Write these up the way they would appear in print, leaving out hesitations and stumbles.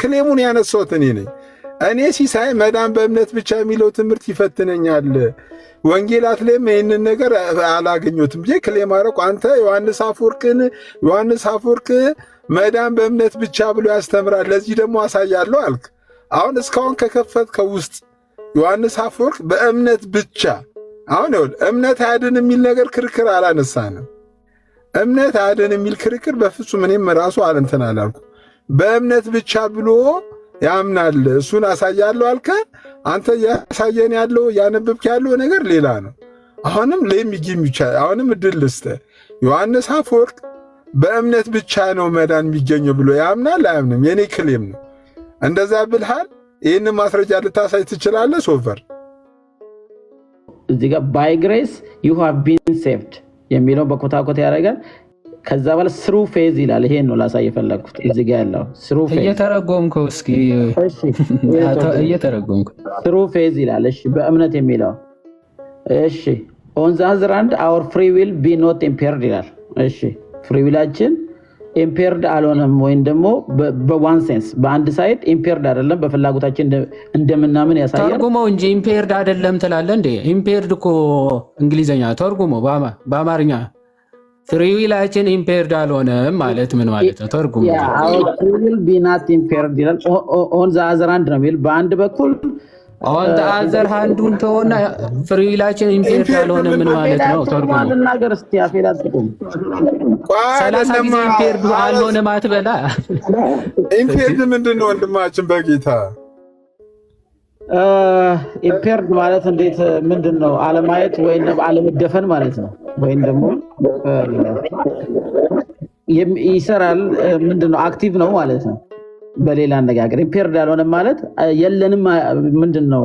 ክሌሙን ያነሳሁት እኔ ነኝ። እኔ ሲሳይ መዳን በእምነት ብቻ የሚለው ትምህርት ይፈትነኛል፣ ወንጌላት ላይም ይህንን ነገር አላገኘሁትም ብዬ ክሌም አደረኩ። አንተ ዮሐንስ አፈወርቅ መዳን በእምነት ብቻ ብሎ ያስተምራል፣ ለዚህ ደግሞ አሳያለሁ አልክ። አሁን እስካሁን ከከፈትከው ውስጥ ዮሐንስ አፈወርቅ በእምነት ብቻ አሁን እምነት አያድን የሚል ነገር ክርክር አላነሳንም። እምነት አያድን የሚል ክርክር በፍጹም እኔም ራሱ አልንትን አላልኩ። በእምነት ብቻ ብሎ ያምናል፣ እሱን አሳያለሁ አልከ። አንተ ያሳየን ያለው ያነበብክ ያለው ነገር ሌላ ነው። አሁንም ለሚጊም ይቻል አሁንም እድል ልስጥህ። ዮሐንስ አፈወርቅ በእምነት ብቻ ነው መዳን የሚገኘው ብሎ ያምናል አያምንም? የኔ ክሌም ነው። እንደዛ ብልሃል። ይህን ማስረጃ ልታሳይ ትችላለህ ሶፈር? እዚህ ጋር ባይ ግሬስ ዩ ሃቭ ቢን ሴቭድ የሚለው በኮታኮት ያደርጋል። ከዛ በኋላ ስሩ ፌዝ ይላል። ይሄን ነው ላሳይ የፈለኩት። እዚህ ጋር ያለው ስሩ ፌዝ እየተረጎምከው እስኪ እየተረጎምከው ስሩ ፌዝ ይላል። እሺ በእምነት የሚለው እሺ ኦን ዘ አዘር ሃንድ አወር ፍሪ ዊል ቢ ኖት ኢምፔርድ ይላል። እሺ ፍሪ ዊላችን ኢምፔርድ አልሆነም ወይም ደግሞ በዋን ሴንስ በአንድ ሳይድ ኢምፔርድ አይደለም፣ በፍላጎታችን እንደምናምን ያሳያል። ተርጉመው እንጂ ኢምፔርድ አይደለም ትላለህ እንዴ? ኢምፔርድ እኮ እንግሊዘኛ ተርጉመው በአማርኛ ፍሪ ዊላችን ኢምፔርድ አልሆነም ማለት ምን ማለት ነው? ተርጉመው ፍሪ ዊል ቢ ናት ኢምፔርድ ይላል። ኦን ዘ አዘር ሃንድ ነው የሚል በአንድ በኩል ኦን ዘ አዘር ሃንዱን ተወና ፍሪ ዊላችን ኢምፔርድ አልሆነም ምን ማለት ነው? ተርጉመው ነገር እስቲ አፌላ ጥቁም 30 ጊዜ ኢምፔርድ አልሆነም አትበላ። ኢምፔርድ ምንድነው ወንድማችን በጌታ? ኢምፔርድ ማለት እንዴት ምንድነው? አለማየት ወይም አለመደፈን ማለት ነው። ወይም ደግሞ ይሰራል ምንድነው? አክቲቭ ነው ማለት ነው። በሌላ አነጋገር ኢምፔርድ አልሆነም ማለት የለንም ምንድነው?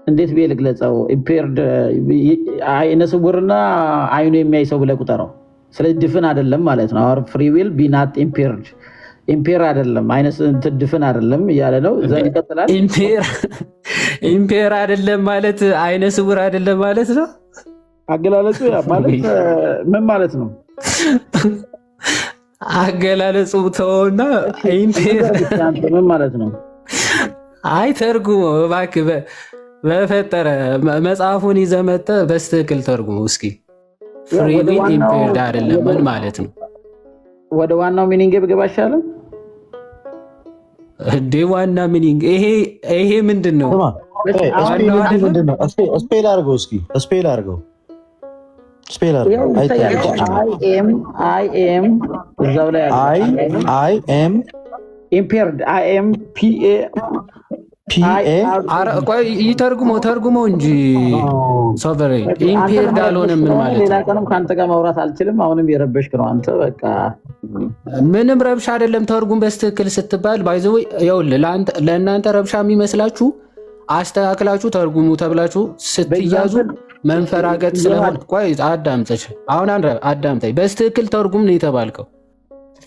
እንዴት ብዬ ልግለጸው? ኢምፔርድ አይነ ስውርና አይኑ የሚያይ ሰው ብለህ ቁጠረው። ስለዚህ ድፍን አይደለም ማለት ነው። አወር ፍሪ ዊል ቢ ናት ኢምፔርድ ኢምፔር አይደለም፣ አይነት ድፍን አይደለም እያለ ነው። ዘን ይቀጥላል። ኢምፔር አይደለም ማለት አይነ ስውር አይደለም ማለት ነው። አገላለጹ ማለት ምን ማለት ነው? አገላለጹ ተውና ኢምፔር ምን ማለት ነው? አይ ተርጉሞ እባክህ በፈጠረ መጽሐፉን ይዘህ መጥተህ በስትክክል ተርጉሞ እስኪ። ፍሪ ዊል ኢምፔርድ አይደለም ምን ማለት ነው? ወደ ዋናው ሚኒንግ ብገባ ይሻላል። እንደ ዋና ሚኒንግ ይሄ ምንድነው? ምንድነው? ስፔል አድርገው እስኪ ስፔል አድርገው አይ ኤም እዛው ላይ አይ ኤም ኢምፔርድ አይ ኤም ቆይ ተርጉሞ እንጂ ሶቨሬ ኢምፔርድ አልሆነም ምን ማለት ነው? ሌላ ቀንም ከአንተ ጋር ማውራት አልችልም። አሁንም የረበሽክ ነው አንተ። በቃ ምንም ረብሻ አይደለም። ተርጉም በስትክክል ስትባል ባይዘው ይኸውልህ፣ ለእናንተ ረብሻ የሚመስላችሁ አስተካክላችሁ ተርጉሙ ተብላችሁ ስትያዙ መንፈራገጥ ስለሆነ ቆይ አዳምጠኝ። በስትክክል ተርጉም ነው የተባልከው።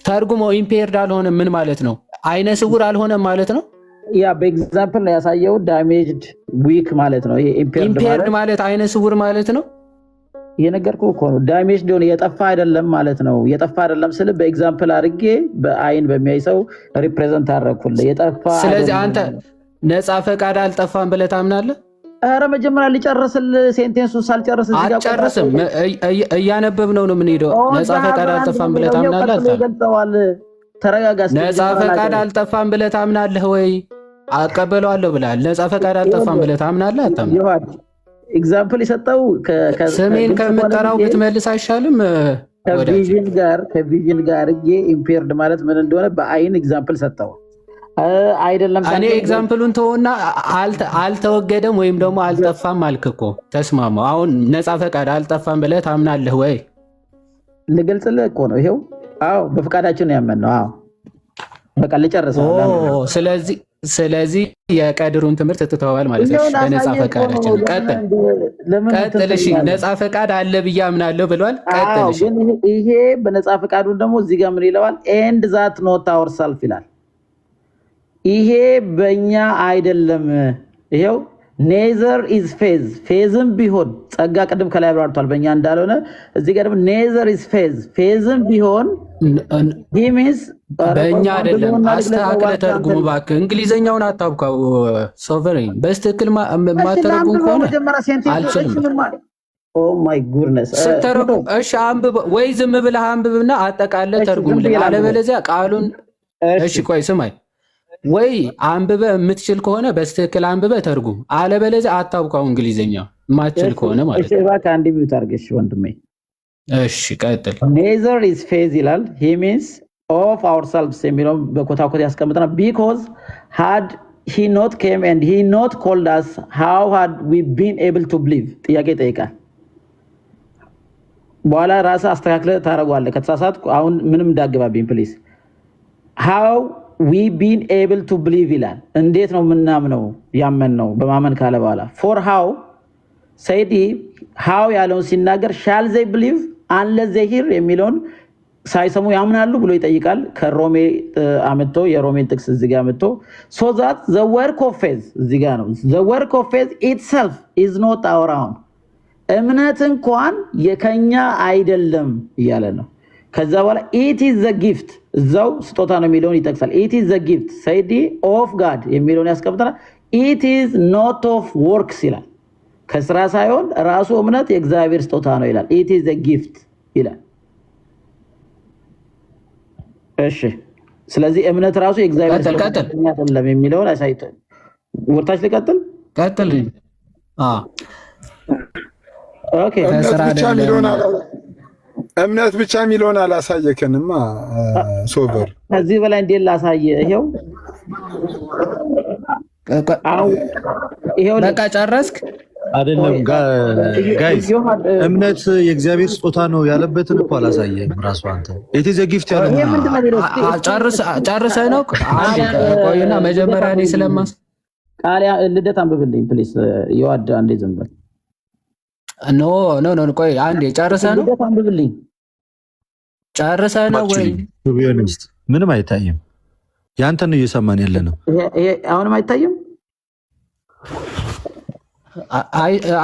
ተርጉሞ ኢምፔርድ አልሆነም ምን ማለት ነው? አይነ ስውር አልሆነም ማለት ነው። ያ በኤግዛምፕል ላይ ያሳየው ዳሜጅድ ዊክ ማለት ነው። ይሄ ኢምፔርድ ማለት አይነ ስውር ማለት ነው። የነገርኩህ እኮ ነው። ዳሜጅድ ሆነ የጠፋ አይደለም ማለት ነው። የጠፋ አይደለም ስለ በኤግዛምፕል አድርጌ በአይን በሚያይ ሰው ሪፕሬዘንት አደረኩልህ። የጠፋ ስለዚህ አንተ ነፃ ፈቃድ አልጠፋም ብለህ ታምናለህ? ኧረ መጀመሪያ ልጨርስልህ ሴንቴንሱን ሳልጨርስ እዚህ ጋር አትጨርስም። እያነበብነው ነው የምንሄደው። ነፃ ፈቃድ አልጠፋም ብለህ ታምናለህ? ተረጋጋ። ነፃ ፈቃድ አልጠፋም ብለህ ታምናለህ ወይ? አቀበለዋለሁ ብለሃል። ነፃ ፈቃድ አልጠፋም ብለህ ታምናለህ አታምናለህ? ኤግዛምፕል የሰጠው ስሜን ከምጠራው ብትመልስ አይሻልም? ከቪዥን ጋር ኢምፔርድ ማለት ምን እንደሆነ በአይን ኤግዛምፕል ሰጠው። አይደለም እኔ ኤግዛምፕሉን ተውና አልተወገደም ወይም ደግሞ አልጠፋም አልክ እኮ ተስማማው። አሁን ነፃ ፈቃድ አልጠፋም ብለህ ታምናለህ ወይ? ልገልጽልህ እኮ ነው። ይሄው አዎ በፈቃዳችን ያመንነው። አዎ በቃ ልጨርሰው። ስለዚህ የቀድሩን ትምህርት ትተዋል ማለት ነው። በነፃ ፈቃዳችን ቀጥል። እሺ ነፃ ፈቃድ አለ ብዬ አምናለሁ ብሏል። ቀጥል። እሺ ግን ይሄ በነፃ ፈቃዱን ደግሞ እዚህ ጋር ምን ይለዋል? ኤንድ ዛት ኖት አወርሰልፍ ይላል። ይሄ በእኛ አይደለም። ይሄው ኔዘር ኢዝ ፌዝ ፌዝም ቢሆን ጸጋ ቅድም ከላይ አብራርቷል በእኛ እንዳልሆነ እዚህ ጋር ደግሞ ኔዘር ኢዝ ፌዝም ቢሆን ሂሚስ በእኛ አይደለም። አስተካክለህ ተርጉም እባክህ። እንግሊዘኛውን አታብቃው። ሶቨሬን በስትክክል ማተረጉም ከሆነ አልችልም። ኦ ማይ ጉድነስ ስትተረጉም እሺ አንብብ ወይ ዝም ብለህ አንብብና አጠቃለህ ተርጉምልኝ። አለበለዚያ ቃሉን እሺ ቆይ ስማኝ፣ ወይ አንብበህ የምትችል ከሆነ በስትክክል አንብበህ ተርጉም። አለበለዚያ አታብቃው እንግሊዘኛ የማትችል ከሆነ ማለት ነው። እሺ እባክህ አንድ ቢዩት አድርገሽ ወንድሜ። እሺ ቀጥል። ኔዘር ኢዝ ፌዝ ይላል ሂ ሚንስ ኦፍ አወርሰልቭስ የሚለው በኮታኮት ያስቀምጠናል። ቢኮዝ ሃድ ሂ ኖት ኬም ኤንድ ሂ ኖት ኮልድ አስ ሃው ሃድ ዊ ቢን ኤብል ቱ ብሊቭ ጥያቄ ይጠይቃል። በኋላ ራስህ አስተካክለህ ታደርገዋለህ ከተሳሳትኩ። አሁን ምንም እንዳገባብኝ ፕሊዝ። ሃው ዊ ቢን ኤብል ቱ ብሊቭ ይላል። እንዴት ነው የምናምነው? ያመንነው በማመን ካለ በኋላ ፎር ሃው ሰይዲ ሃው ያለውን ሲናገር ሻል ዘይ ብሊቭ አንለስ ዘይ ሂር የሚለውን ሳይሰሙ ያምናሉ ብሎ ይጠይቃል። ከሮሜ አመጥቶ የሮሜን ጥቅስ እዚህ ጋር አመጥቶ ሶ ዛት ዘ ወርክ ኦፍ ፌዝ እዚህ ጋር ነው። ዘ ወርክ ኦፍ ፌዝ ኢትሰልፍ ኢዝ ኖት አወር ኦውን እምነት እንኳን የከኛ አይደለም እያለ ነው። ከዛ በኋላ ኢት ኢዝ ዘ ጊፍት እዛው ስጦታ ነው የሚለውን ይጠቅሳል። ኢት ኢዝ ዘ ጊፍት ሰይዲ ኦፍ ጋድ የሚለውን ያስቀምጠናል። ኢት ኢዝ ኖት ኦፍ ወርክስ ይላል። ከስራ ሳይሆን ራሱ እምነት የእግዚአብሔር ስጦታ ነው ይላል። ኢት ኢዝ ዘ ጊፍት ይላል። እሺ ስለዚህ እምነት ራሱ የእግዚአብሔር ስጦታ አይደለም የሚለውን አሳይተን ወርታች ልቀጥል ቀጥል። ኦኬ እምነት ብቻ የሚለውን አላሳየከንማ ሶቨር። ከዚህ በላይ እንዴት ላሳየ? ይሄው በቃ ጨረስክ አይደለም? ጋይስ እምነት የእግዚአብሔር ስጦታ ነው ያለበትን እኮ አላሳየህም ራሱ አንተ። ኢት ኢዝ ኤ ጊፍት ያለው ጨርሰህ ነው። ቆይና መጀመሪያ እኔ ስለማስ ቃል ልደት አንብብልኝ ፕሊስ። ይዋዳ እንዴ ዝም በል። ኖ ቆይ አንዴ ጨርሰህ ነው። ልደት አንብብልኝ። ጨርሰህ ነው ወይ? ምንም አይታይም። ያንተን ነው እየሰማን ያለ ነው። ይሄ አሁንም አይታይም።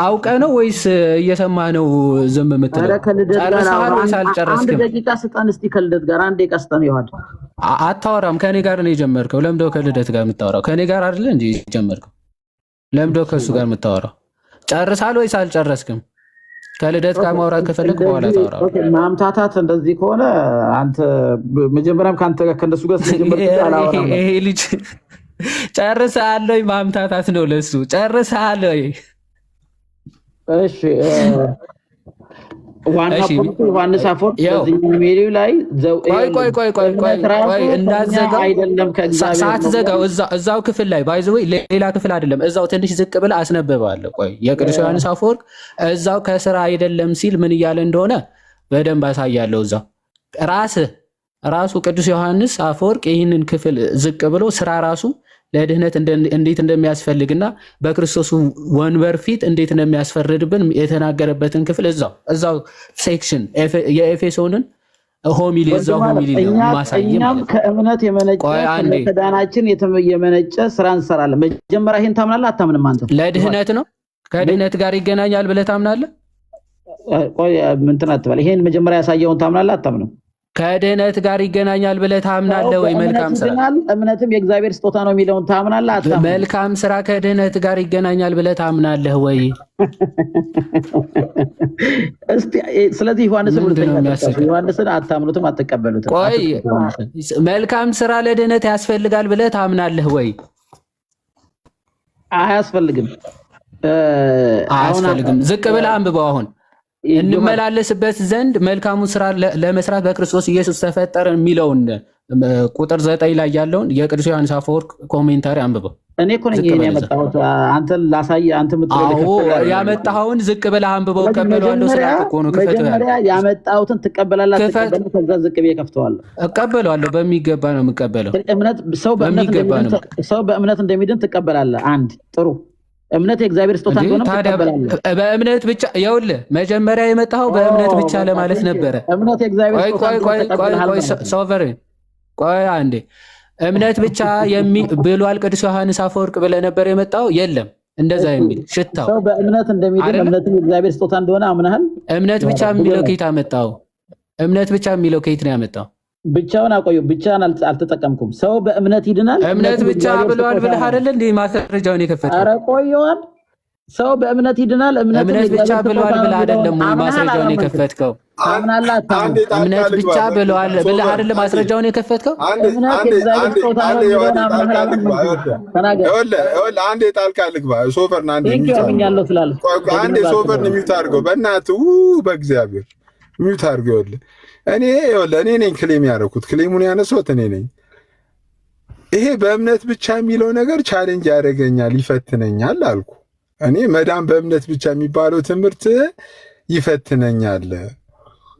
አውቀህ ነው ወይስ እየሰማህ ነው? ዝም የምትለው ጨርሰሃል ወይስ አልጨረስክም? አንድ ደቂቃ ስጠን እስቲ። ከልደት ጋር አንድ ደቂቃ ስጠን። ይዋድ አታወራም። ከኔ ጋር ነው የጀመርከው። ለምንድነው ከልደት ጋር የምታወራው? ከኔ ጋር አይደለ እንዴ የጀመርከው? ለምንድነው ከሱ ጋር የምታወራው? ጨርሰሃል ወይስ አልጨረስክም? ከልደት ጋር ማውራት ከፈለክ በኋላ ታወራው። ኦኬ ማምታታት እንደዚህ ከሆነ አንተ መጀመሪያም ካንተ ጋር ከነሱ ጋር ስለጀመርክ አላወራም። ይሄ ልጅ ጨርሰሃል ወይ? ማምታታት ነው ለሱ። ጨርሰሃል ወይ? እሺ ዮሐንስ አፈወርቅ በዚህ ሚሊዮ ላይ ቆይ እንዳዘጋው አይደለም። ሳትዘጋው እዛው ክፍል ላይ ባይ ዘ ወይ ሌላ ክፍል አይደለም። እዛው ትንሽ ዝቅ ብለህ አስነብበዋለሁ። ቆይ የቅዱስ ዮሐንስ አፈወርቅ እዛው ከስራ አይደለም ሲል ምን እያለ እንደሆነ በደንብ አሳያለሁ። እዛው ራሱ ቅዱስ ዮሐንስ አፈወርቅ ይህንን ክፍል ዝቅ ብሎ ስራ ራሱ ለድህነት እንዴት እንደሚያስፈልግና በክርስቶስ ወንበር ፊት እንዴት እንደሚያስፈርድብን የተናገረበትን ክፍል እዛው ሴክሽን የኤፌሶንን ሆሚሊ እዛው ሆሚሊ ነው ማሳየም። እኛም ከእምነት የመነጨ ከዳናችን የመነጨ ስራ እንሰራለን። መጀመሪያ ይሄን ታምናለህ አታምንም? አንተ ለድህነት ነው ከድህነት ጋር ይገናኛል ብለህ ታምናለህ? ቆይ እንትን አትበል። ይሄን መጀመሪያ ያሳየውን ታምናለህ አታምንም? ከድህነት ጋር ይገናኛል ብለህ ታምናለህ ወይ? መልካም ስራ እምነትም የእግዚአብሔር ስጦታ ነው የሚለውን ታምናለህ አታምንም? መልካም ስራ ከድህነት ጋር ይገናኛል ብለህ ታምናለህ ወይ? እስቲ ስለዚህ ዮሐንስን አታምኑትም አትቀበሉትም። ቆይ መልካም ስራ ለድህነት ያስፈልጋል ብለህ ታምናለህ ወይ? አያስፈልግም። ዝቅ ብለህ አንብበው። አሁን እንመላለስበት ዘንድ መልካሙን ስራ ለመስራት በክርስቶስ ኢየሱስ ተፈጠርን የሚለውን ቁጥር 9 ላይ ያለውን የቅዱስ ዮሐንስ አፈወርቅ ኮሜንታሪ አንብበው። እኔ እኮ ነኝ ያመጣሁት። አንተን ላሳይ። አንተ ያመጣኸውን ዝቅ ብለህ አንብበው። እቀበለዋለሁ ስላልክ እኮ ነው። መጀመሪያ ያመጣሁትን ትቀበላለህ። ከዛ ዝቅ ብዬ ከፍተዋለሁ። እቀበለዋለሁ። በሚገባ ነው የምቀበለው። ሰው በእምነት እንደሚድን ትቀበላለህ። አንድ ጥሩ እምነት የእግዚአብሔር ስጦታ እንደሆነ ትቀበላለህ። በእምነት ብቻ ይኸውልህ፣ መጀመሪያ የመጣኸው በእምነት ብቻ ለማለት ነበረ። እምነት የእግዚአብሔር ስጦታ ቆይ ሶቨሬን ቆይ አንዴ። እምነት ብቻ ብሏል ቅዱስ ዮሐንስ አፈወርቅ ብለህ ነበር የመጣው። የለም እንደዛ የሚል ሽታው ሰው በእምነት እንደሚድን እምነትም የእግዚአብሔር ስጦታ እንደሆነ አምናሃል? እምነት ብቻ የሚለው ከየት አመጣው? እምነት ብቻ የሚለው ከየት ነው ያመጣው? ብቻውን አቆየው። ብቻን አልተጠቀምኩም። ሰው በእምነት ይድናል። እምነት ብቻ ብለዋል ብለህ አይደል እንዴ ማስረጃውን የከፈተው? ኧረ ቆየዋል። ሰው በእምነት ይድናል። እምነት ብቻ ብለዋል ብለህ አይደለም ማስረጃውን የከፈትከው? እምነት ብቻ ብለዋል ብለህ አይደለም ማስረጃውን የከፈትከው? አንዴ ጣልቃ ልግባ። ሶፈርን አንዴ ሶፈርን ሚውት አድርገው በእናትህ በእግዚአብሔር ሚውት አድርገው። እኔ ነኝ ክሌም ያደረኩት፣ ክሌሙን ያነሳሁት እኔ ነኝ። ይሄ በእምነት ብቻ የሚለው ነገር ቻሌንጅ ያደርገኛል፣ ይፈትነኛል አልኩ። እኔ መዳን በእምነት ብቻ የሚባለው ትምህርት ይፈትነኛል።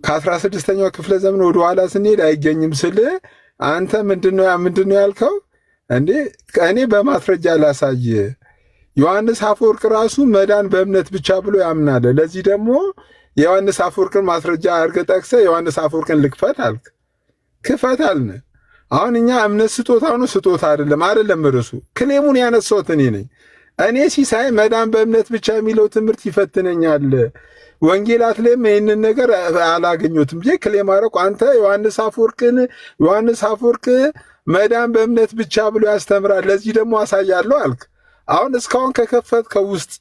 ከ16ኛው ክፍለ ዘመን ወደ ኋላ ስንሄድ አይገኝም ስል አንተ ምንድነው ያልከው እንዴ? እኔ በማስረጃ ላሳይ። ዮሐንስ አፈወርቅ ራሱ መዳን በእምነት ብቻ ብሎ ያምናል። ለዚህ ደግሞ የዮሐንስ አፈወርቅን ማስረጃ አድርገህ ጠቅሰህ ዮሐንስ አፈወርቅን ልክፈት አልክ። ክፈት አልን። አሁን እኛ እምነት ስጦታ ነው ስጦታ አይደለም ርዕሱ። ክሌሙን ያነሳሁት እኔ ነኝ። እኔ ሲሳይ መዳን በእምነት ብቻ የሚለው ትምህርት ይፈትነኛል፣ ወንጌላት ላይም ይህንን ነገር አላገኘሁትም ብዬ ክሌም አደረኩ። አንተ ዮሐንስ አፈወርቅ መዳን በእምነት ብቻ ብሎ ያስተምራል፣ ለዚህ ደግሞ አሳያለሁ አልክ። አሁን እስካሁን ከከፈትከው ውስጥ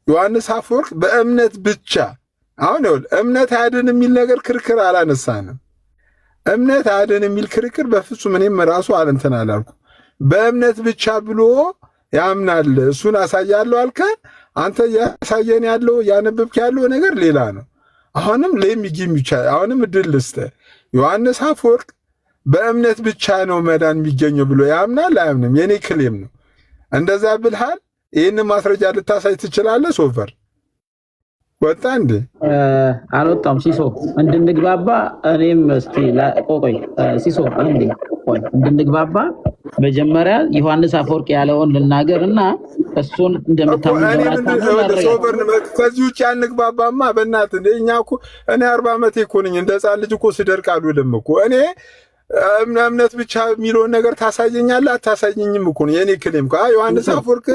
ዮሐንስ አፈወርቅ በእምነት ብቻ አሁን እምነት አያድን የሚል ነገር ክርክር አላነሳንም። እምነት አያድን የሚል ክርክር በፍጹም እኔም ራሱ አልንትን አላልኩ። በእምነት ብቻ ብሎ ያምናል፣ እሱን አሳያለሁ አልከ። አንተ ያሳየን ያለው ያነበብክ ያለው ነገር ሌላ ነው። አሁንም ለሚጊም ይቻላል። አሁንም እድል ልስጥህ። ዮሐንስ አፈወርቅ በእምነት ብቻ ነው መዳን የሚገኘው ብሎ ያምናል አያምንም? የኔ ክሌም ነው። እንደዛ ብልሃል። ይህንን ማስረጃ ልታሳይ ትችላለህ? ሶፈር ወጣ እንዴ? አልወጣም። ሲሶ እንድንግባባ እኔም እስቲ ቆይ ሲሶ አንዴ ቆይ እንድንግባባ መጀመሪያ ዮሐንስ አፈወርቅ ያለውን ልናገርና እሱን እንደምታምኑ ከዚህ ውጭ አንግባባማ። በእናትህ እኛ እኮ እኔ 40 ዓመቴ እኮ ነኝ። እንደ ሕፃን ልጅ እኮ ስደርቅ አልውልም እኮ እኔ እምነት ብቻ የሚለውን ነገር ታሳየኛለህ አታሳየኝም እኮ ነው የኔ ክሌም። ዮሐንስ አፈወርቅ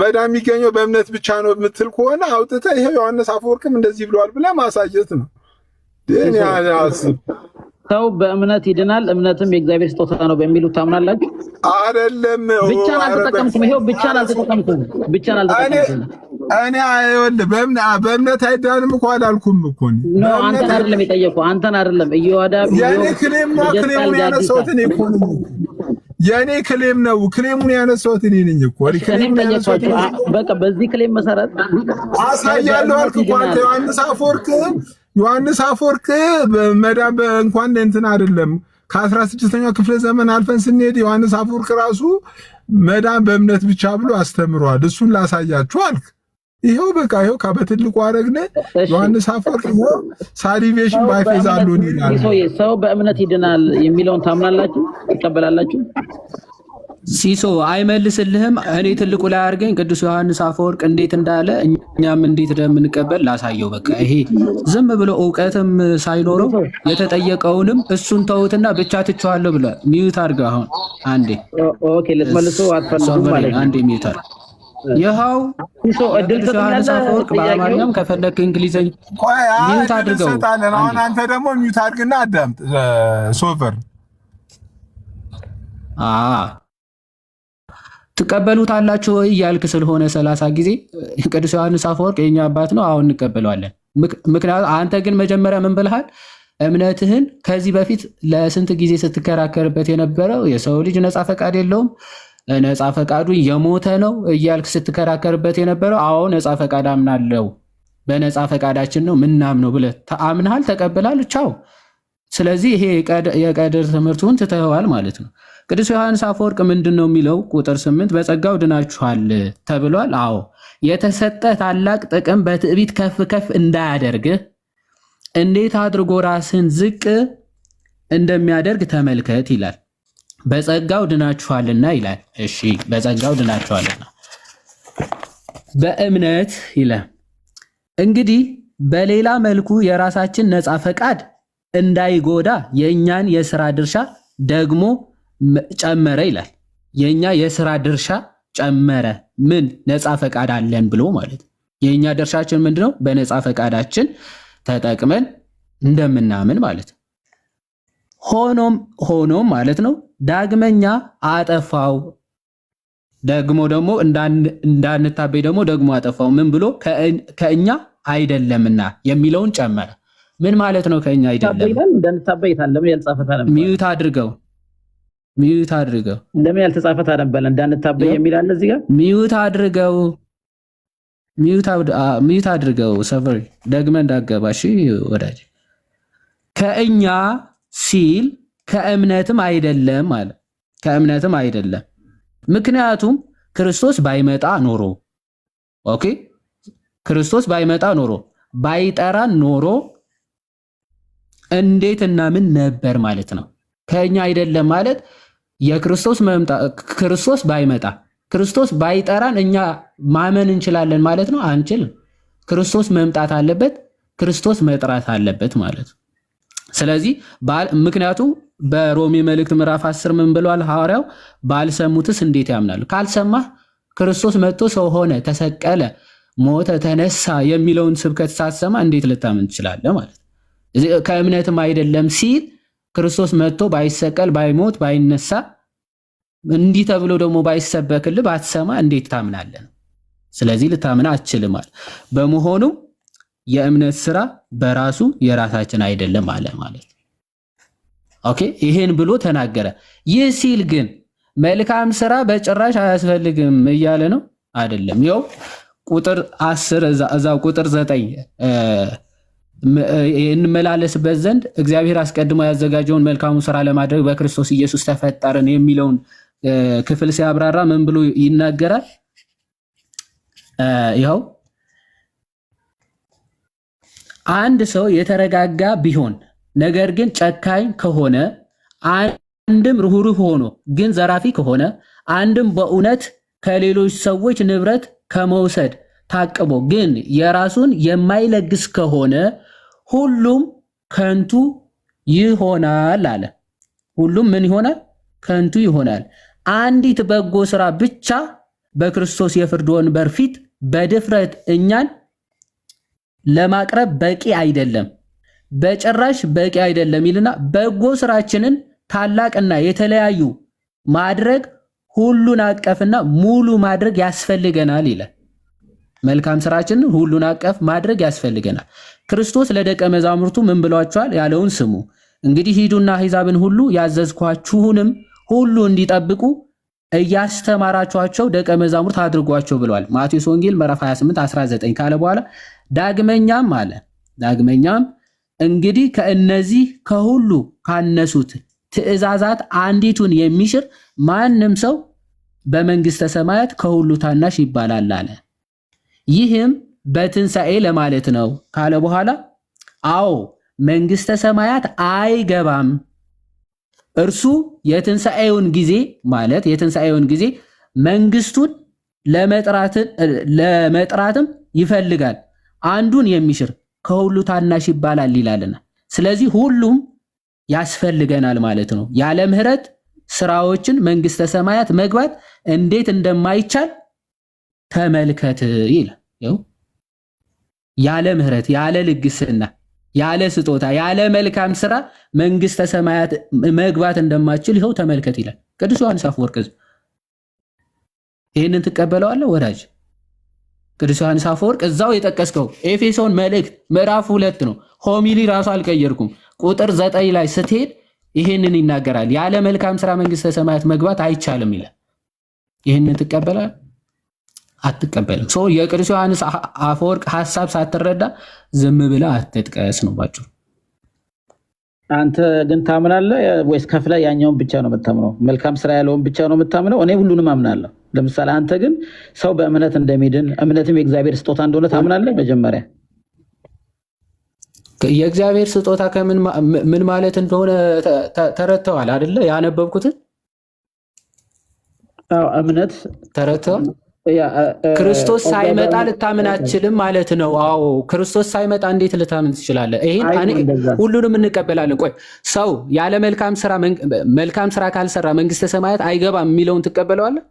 መዳን የሚገኘው በእምነት ብቻ ነው የምትል ከሆነ አውጥተህ ይሄ ዮሐንስ አፈወርቅም እንደዚህ ብለዋል ብለህ ማሳየት ነው። እኔ አስብ ሰው በእምነት ይድናል፣ እምነትም የእግዚአብሔር ስጦታ ነው በሚሉ ታምናላችሁ? አይደለም። ብቻን አልተጠቀምኩም። ይሄው ብቻን አልተጠቀምኩም። እኔ አይወልህ በእምነት አይዳንም እኮ አላልኩም እኮ ነው። አንተን አይደለም የጠየቁ አንተን አይደለም እየዋዳብ የኔ ክሌም ነው። ክሌሙን ያነሳሁት እኔ እኮ ነው። የኔ ክሌም ነው። ክሌሙን ያነሳሁት እኔ ነኝ እኮ። በቃ በዚህ ክሌም መሰረት አሳያለሁ አልክ እኮ አንተ። ዮሐንስ አፈወርቅ መዳን እንኳን እንትን አይደለም ከ16ኛው ክፍለ ዘመን አልፈን ስንሄድ ዮሐንስ አፈወርቅ ራሱ መዳን በእምነት ብቻ ብሎ አስተምሯል። እሱን ላሳያችሁ አልክ። ይሄው በቃ ይሄው በትልቁ አረግነ ዮሐንስ አፈወርቅ ሳሊቬሽን ባይፌዝ አሉን ይላል። ሰው በእምነት ይድናል የሚለውን ታምናላችሁ? ትቀበላላችሁ? ሲሶ አይመልስልህም። እኔ ትልቁ ላይ አድርገኝ ቅዱስ ዮሐንስ አፈወርቅ እንዴት እንዳለ እኛም እንዴት እንደምንቀበል ላሳየው። በቃ ይሄ ዝም ብሎ እውቀትም ሳይኖረው የተጠየቀውንም እሱን ተውትና ብቻ ትቼዋለሁ ብለህ ሚዩት አድርገህ አሁን አንዴ። ኦኬ ልትመልሰው አትፈልጉም ማለት ነው። አንዴ ሚዩት አድርገህ ይኸው ቅዱስ ዮሐንስ አፈወርቅ በአማርኛም ከፈለክ እንግሊዘኛ ሚዩት አድርገው። አሁን አንተ ደግሞ ሚዩት አድርግና አዳምጥ ሶፈር ትቀበሉታላችሁ ወይ እያልክ ስለሆነ 30 ጊዜ ቅዱስ ዮሐንስ አፈወርቅ የኛ አባት ነው፣ አሁን እንቀበለዋለን። ምክንያቱም አንተ ግን መጀመሪያ ምን ብለሃል? እምነትህን ከዚህ በፊት ለስንት ጊዜ ስትከራከርበት የነበረው የሰው ልጅ ነፃ ፈቃድ የለውም፣ ነፃ ፈቃዱ የሞተ ነው እያልክ ስትከራከርበት የነበረው አዎ ነፃ ፈቃድ አምናለሁ፣ በነፃ ፈቃዳችን ነው ምናምነው ብለህ አምነሃል፣ ተቀብላል። ቻው። ስለዚህ ይሄ የቀድር ትምህርቱን ትተኸዋል ማለት ነው። ቅዱስ ዮሐንስ አፈወርቅ ምንድን ነው የሚለው? ቁጥር 8 በጸጋው ድናችኋል ተብሏል። አዎ የተሰጠ ታላቅ ጥቅም በትዕቢት ከፍ ከፍ እንዳያደርግህ እንዴት አድርጎ ራስን ዝቅ እንደሚያደርግ ተመልከት ይላል። በጸጋው ድናችኋልና ይላል። እሺ በጸጋው ድናችኋልና በእምነት ይላል። እንግዲህ በሌላ መልኩ የራሳችን ነፃ ፈቃድ እንዳይጎዳ የእኛን የሥራ ድርሻ ደግሞ ጨመረ ይላል። የኛ የሥራ ድርሻ ጨመረ። ምን ነፃ ፈቃድ አለን ብሎ ማለት ነው። የእኛ ድርሻችን ምንድነው? በነፃ ፈቃዳችን ተጠቅመን እንደምናምን ማለት ነው። ሆኖም ማለት ነው ዳግመኛ አጠፋው ደግሞ እንዳንታበይ ደግሞ አጠፋው። ምን ብሎ? ከእኛ አይደለምና የሚለውን ጨመረ። ምን ማለት ነው? ከእኛ አይደለም እንዳንታበይ ታለም ያልጻፈ ታለም ሚዩት አድርገው ለምን ያልተጻፈ ታለም በለ እንዳንታበይ የሚል አለ እዚህ ጋር ሚዩት አድርገው ሰፈሪ ደግመህ እንዳገባ እሺ ወዳጅ። ከእኛ ሲል ከእምነትም አይደለም አለ። ከእምነትም አይደለም። ምክንያቱም ክርስቶስ ባይመጣ ኖሮ ክርስቶስ ባይመጣ ኖሮ ባይጠራን ኖሮ እንዴት እና ምን ነበር ማለት ነው። ከእኛ አይደለም ማለት የክርስቶስ ክርስቶስ ባይመጣ ክርስቶስ ባይጠራን እኛ ማመን እንችላለን ማለት ነው? አንችልም። ክርስቶስ መምጣት አለበት፣ ክርስቶስ መጥራት አለበት ማለት ነው። ስለዚህ ምክንያቱም በሮሜ መልእክት ምዕራፍ 10 ምን ብሏል ሐዋርያው? ባልሰሙትስ እንዴት ያምናሉ? ካልሰማህ ክርስቶስ መጥቶ ሰው ሆነ፣ ተሰቀለ፣ ሞተ፣ ተነሳ የሚለውን ስብከት ሳትሰማ እንዴት ልታምን ትችላለህ ማለት ነው። ከእምነትም አይደለም ሲል ክርስቶስ መጥቶ ባይሰቀል፣ ባይሞት፣ ባይነሳ እንዲህ ተብሎ ደግሞ ባይሰበክልህ ባትሰማ እንዴት ታምናለህ? ስለዚህ ልታምን አትችልም ማለት። በመሆኑ የእምነት ስራ በራሱ የራሳችን አይደለም አለ ማለት። ኦኬ ይሄን ብሎ ተናገረ። ይህ ሲል ግን መልካም ስራ በጭራሽ አያስፈልግም እያለ ነው አይደለም። ይኸው ቁጥር 10 እዛው ቁጥር 9 እንመላለስበት ዘንድ እግዚአብሔር አስቀድሞ ያዘጋጀውን መልካሙ ስራ ለማድረግ በክርስቶስ ኢየሱስ ተፈጠርን የሚለውን ክፍል ሲያብራራ ምን ብሎ ይናገራል? ይኸው አንድ ሰው የተረጋጋ ቢሆን ነገር ግን ጨካኝ ከሆነ፣ አንድም ርኅሩህ ሆኖ ግን ዘራፊ ከሆነ፣ አንድም በእውነት ከሌሎች ሰዎች ንብረት ከመውሰድ ታቅቦ ግን የራሱን የማይለግስ ከሆነ ሁሉም ከንቱ ይሆናል አለ። ሁሉም ምን ይሆናል? ከንቱ ይሆናል። አንዲት በጎ ስራ ብቻ በክርስቶስ የፍርድ ወንበር ፊት በድፍረት እኛን ለማቅረብ በቂ አይደለም፣ በጭራሽ በቂ አይደለም ይልና በጎ ስራችንን ታላቅና የተለያዩ ማድረግ ሁሉን አቀፍና ሙሉ ማድረግ ያስፈልገናል ይላል። መልካም ስራችንን ሁሉን አቀፍ ማድረግ ያስፈልገናል። ክርስቶስ ለደቀ መዛሙርቱ ምን ብሏቸዋል? ያለውን ስሙ። እንግዲህ ሂዱና አሕዛብን ሁሉ ያዘዝኳችሁንም ሁሉ እንዲጠብቁ እያስተማራችኋቸው ደቀ መዛሙርት አድርጓቸው ብለዋል። ማቴዎስ ወንጌል ምዕራፍ 28:19 ካለ በኋላ ዳግመኛም እንግዲህ ከእነዚህ ከሁሉ ካነሱት ትእዛዛት አንዲቱን የሚሽር ማንም ሰው በመንግስተ ሰማያት ከሁሉ ታናሽ ይባላል አለ። ይህም በትንሣኤ ለማለት ነው ካለ በኋላ አዎ መንግስተ ሰማያት አይገባም፣ እርሱ የትንሣኤውን ጊዜ መንግስቱን ለመጥራትም ይፈልጋል፣ አንዱን የሚሽር ከሁሉ ታናሽ ይባላል ይላልና። ስለዚህ ሁሉም ያስፈልገናል ማለት ነው። ያለ ምህረት ስራዎችን መንግስተ ሰማያት መግባት እንዴት እንደማይቻል ተመልከት ይላል። ያለ ምህረት፣ ያለ ልግስና፣ ያለ ስጦታ፣ ያለ መልካም ስራ መንግስተ ሰማያት መግባት እንደማይችል ይኸው ተመልከት ይላል ቅዱስ ዮሐንስ አፈወርቅ። ይህንን ትቀበለዋለህ ወዳጅ? ቅዱስ ዮሐንስ አፈወርቅ እዛው የጠቀስከው ኤፌሶን መልእክት ምዕራፍ 2 ነው። ሆሚሊ ራሱ አልቀየርኩም። ቁጥር 9 ላይ ስትሄድ ይህንን ይናገራል። ያለ መልካም ስራ መንግስተ ሰማያት መግባት አይቻልም ይላል። ይህንን ትቀበላለህ? አትቀበልም። የቅዱስ ዮሐንስ አፈወርቅ ሐሳብ ሳትረዳ ዝም ብለህ አትጥቀስ ነው ባጭሩ። አንተ ግን ታምናለህ ወይስ ከፍለህ ያኛውን ብቻ ነው የምታምነው? መልካም ስራ ያለውን ብቻ ነው የምታምነው? እኔ ሁሉንም አምናለሁ። ለምሳሌ አንተ ግን ሰው በእምነት እንደሚድን እምነትም የእግዚአብሔር ስጦታ እንደሆነ ታምናለህ? መጀመሪያ የእግዚአብሔር ስጦታ ምን ማለት እንደሆነ ተረድተዋል አይደለ? ያነበብኩትን እምነት ተረድተዋል። ክርስቶስ ሳይመጣ ልታምን አትችልም ማለት ነው። አዎ ክርስቶስ ሳይመጣ እንዴት ልታምን ትችላለህ? ይሄን ሁሉንም እንቀበላለን። ቆይ ሰው ያለ መልካም ስራ ካልሰራ መንግስተ ሰማያት አይገባም የሚለውን ትቀበለዋለህ?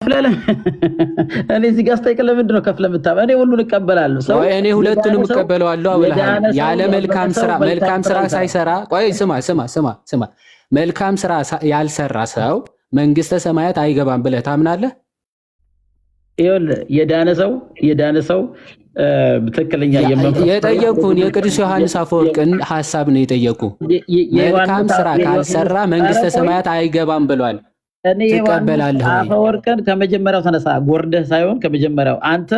እኔ እዚህ ጋር ስጠይቅ ለምንድን ነው ከፍለህ የምታበላው? እኔ ሁሉን እቀበላለሁ። ሰው እኔ ሁለቱንም እቀበለዋለሁ ብለሃል። ያለ መልካም ስራ ሳይሰራ ቆይ ስማ መልካም ስራ ያልሰራ ሰው መንግስተ ሰማያት አይገባም ብለህ ታምናለህ? ይኸውልህ የዳነ ሰው ትክክለኛ የጠየቁን የቅዱስ ዮሐንስ አፈወርቅን ሐሳብ ነው የጠየቁ። መልካም ስራ ካልሰራ መንግስተ ሰማያት አይገባም ብሏል። እኔ ዮሐንስ አፈወርቅን ከመጀመሪያው ተነሳ ጎርደህ ሳይሆን ከመጀመሪያው አንተ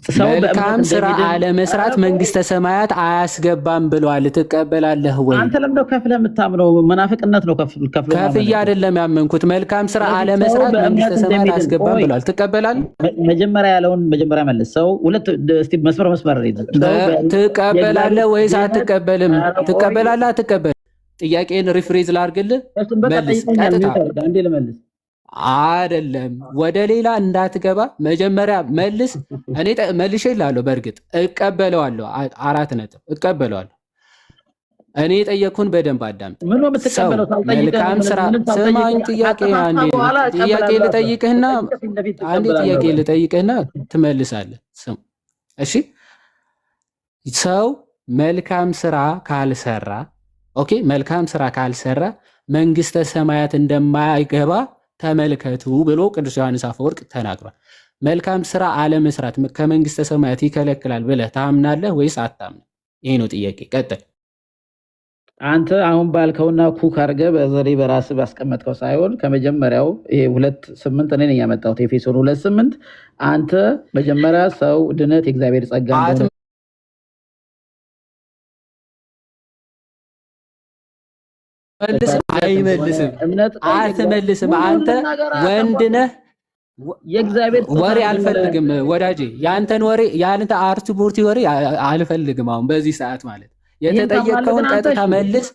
ሰው መልካም ስራ አለመስራት መንግስተ ሰማያት አያስገባም ብሏል። ትቀበላለህ ወይ? አንተ ለምን ነው ከፍለህ የምታምነው? መናፍቅነት ነው። ከፍያ አይደለም ያመንኩት። መልካም ስራ አለመስራት መንግስተ ሰማያት አያስገባም ብሏል። ትቀበላለህ? መጀመሪያ ያለውን መጀመሪያ መልስ። ሰው ሁለት እስቲ መስመር ትቀበላለህ ወይስ አትቀበልም? ትቀበላለህ አትቀበልም? ጥያቄን ሪፍሬዝ ላድርግልህ። መልስ ቀጥታ አይደለም ወደ ሌላ እንዳትገባ መጀመሪያ መልስ። እኔ መልሼ እላለሁ። በእርግጥ እቀበለዋለሁ። 4 ነጥብ እቀበለዋለሁ። እኔ የጠየቅኩን በደንብ አዳምጥ። መልካም ስራ ስማኝ። ጥያቄ ልጠይቅህና ትመልሳለህ። ስም እሺ። ሰው መልካም ስራ ካልሰራ መልካም ስራ ካልሰራ መንግስተ ሰማያት እንደማይገባ ተመልከቱ ብሎ ቅዱስ ዮሐንስ አፈወርቅ ተናግሯል። መልካም ስራ አለመስራት ከመንግስተ ሰማያት ይከለክላል ብለህ ታምናለህ ወይስ አታምንም? ይሄ ነው ጥያቄ። ቀጥል። አንተ አሁን ባልከውና ኩክ አድርገህ በዘሬ በራስህ ባስቀመጥከው ሳይሆን ከመጀመሪያው ይሄ 2:8 እኔ ነኝ ያመጣሁት ኤፌሶን 2:8 አንተ መጀመሪያ ሰው ድነት የእግዚአብሔር ጸጋ እንደሆነ አይመልስም። አትመልስም። አንተ ወንድ ነህ። የእግዚአብሔር ወሬ አልፈልግም ወዳጄ። ያንተን ወሬ ያንተ አርት ቡርቲ ወሬ አልፈልግም። አሁን በዚህ ሰዓት ማለት የተጠየቀውን ቀጥታ መልስ።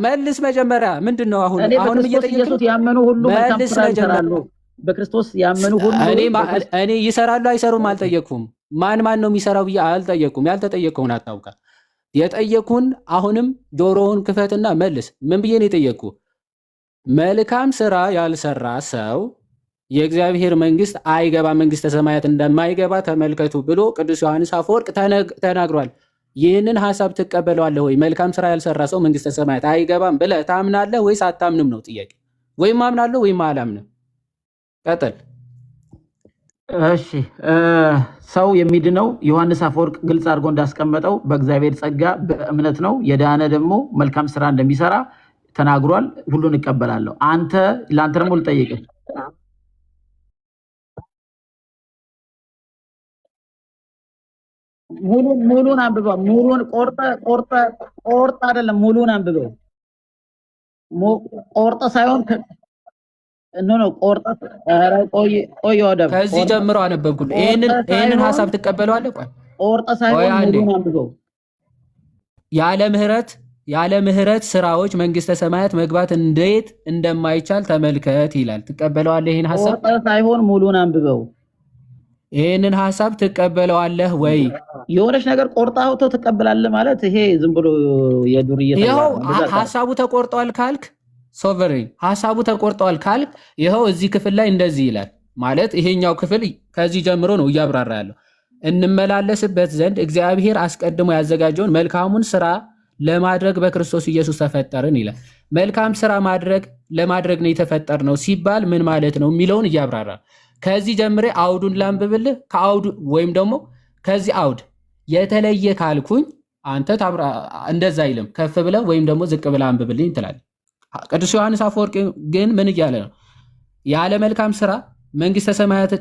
መልስ መጀመሪያ ምንድነው? አሁንም እየጠየቁት ያመኑ ሁሉ መልስ ይጀምራሉ። በክርስቶስ ያመኑ ሁሉ እኔ ይሰራሉ አይሰሩም አልጠየቅኩም። ማን ነው የሚሰራው ብዬ አልጠየቅኩም። ያልተጠየቀውን አታውቃ የጠየኩን አሁንም ጆሮውን ክፈትና መልስ። ምን ብዬ ነው የጠየኩ? መልካም ስራ ያልሰራ ሰው የእግዚአብሔር መንግስት አይገባ፣ መንግስተ ሰማያት እንደማይገባ ተመልከቱ ብሎ ቅዱስ ዮሐንስ አፈወርቅ ተናግሯል። ይህንን ሐሳብ ትቀበለዋለህ ወይ? መልካም ስራ ያልሰራ ሰው መንግስተ ሰማያት አይገባም ብለህ ታምናለህ ወይስ አታምንም ነው ጥያቄ። ወይም አምናለሁ ወይም አላምንም። ቀጥል። እሺ ሰው የሚድነው ዮሐንስ አፈወርቅ ግልጽ አድርጎ እንዳስቀመጠው በእግዚአብሔር ጸጋ በእምነት ነው። የዳነ ደግሞ መልካም ስራ እንደሚሰራ ተናግሯል። ሁሉን እቀበላለሁ። ለአንተ ደግሞ ልጠይቅህ። ሙሉን አንብበው። ሙሉን ቆርጠ አይደለም፣ ሙሉን አንብበው። ቆርጠ ሳይሆን ቆርጠ። ቆይ ወደ ከዚህ ጀምሮ አነበብኩልህ። ይሄንን ሐሳብ ትቀበለዋለህ? ቆርጠ ሳይሆን ሙሉን አንብበው። ያለ ምህረት ስራዎች መንግስተ ሰማያት መግባት እንዴት እንደማይቻል ተመልከት ይላል። ትቀበለዋለህ? ይሄን ሐሳብ ቆርጠ ሳይሆን ሙሉን አንብበው። ይሄንን ሐሳብ ትቀበለዋለህ ወይ? የሆነች ነገር ቆርጣ አውጥተህ ትቀበላለህ ማለት ይሄ ዝም ብሎ የዱርዬ ይኸው ሐሳቡ ተቆርጧል ካልክ ሶቨሬን ሐሳቡ ተቆርጧል ካልክ ይኸው እዚህ ክፍል ላይ እንደዚህ ይላል ማለት ይሄኛው ክፍል ከዚህ ጀምሮ ነው እያብራራ ያለው። እንመላለስበት ዘንድ እግዚአብሔር አስቀድሞ ያዘጋጀውን መልካሙን ስራ ለማድረግ በክርስቶስ ኢየሱስ ተፈጠርን ይላል። መልካም ስራ ለማድረግ ነው የተፈጠርነው ሲባል ምን ማለት ነው የሚለውን እያብራራ ከዚህ ጀምሬ አውዱን ላንብብልህ። ከአውዱ ወይም ደግሞ ከዚህ አውድ የተለየ ካልኩኝ አንተ እንደዛ አይልም። ከፍ ብለህ ወይም ደግሞ ዝቅ ብለህ አንብብልኝ ትላለህ። ቅዱስ ዮሐንስ አፈወርቅ ግን ምን እያለ ነው? ያለ መልካም ስራ መንግስተ ሰማያት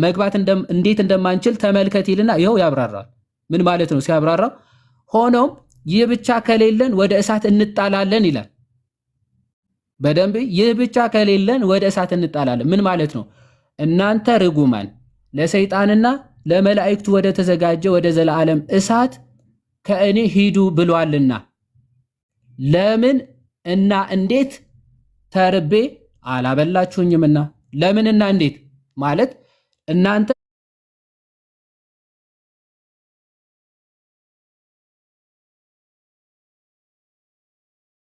መግባት እንዴት እንደማንችል ተመልከት ይልና ይኸው ያብራራል። ምን ማለት ነው ሲያብራራው፣ ሆኖም ይህ ብቻ ከሌለን ወደ እሳት እንጣላለን ይላል። በደንብ ይህ ብቻ ከሌለን ወደ እሳት እንጣላለን ምን ማለት ነው? እናንተ ርጉማን ለሰይጣንና ለመላእክቱ ወደ ተዘጋጀ ወደ ዘላለም እሳት ከእኔ ሂዱ ብሏልና ለምን እና እንዴት ተርቤ አላበላችሁኝምና። ለምንና እንዴት ማለት እናንተ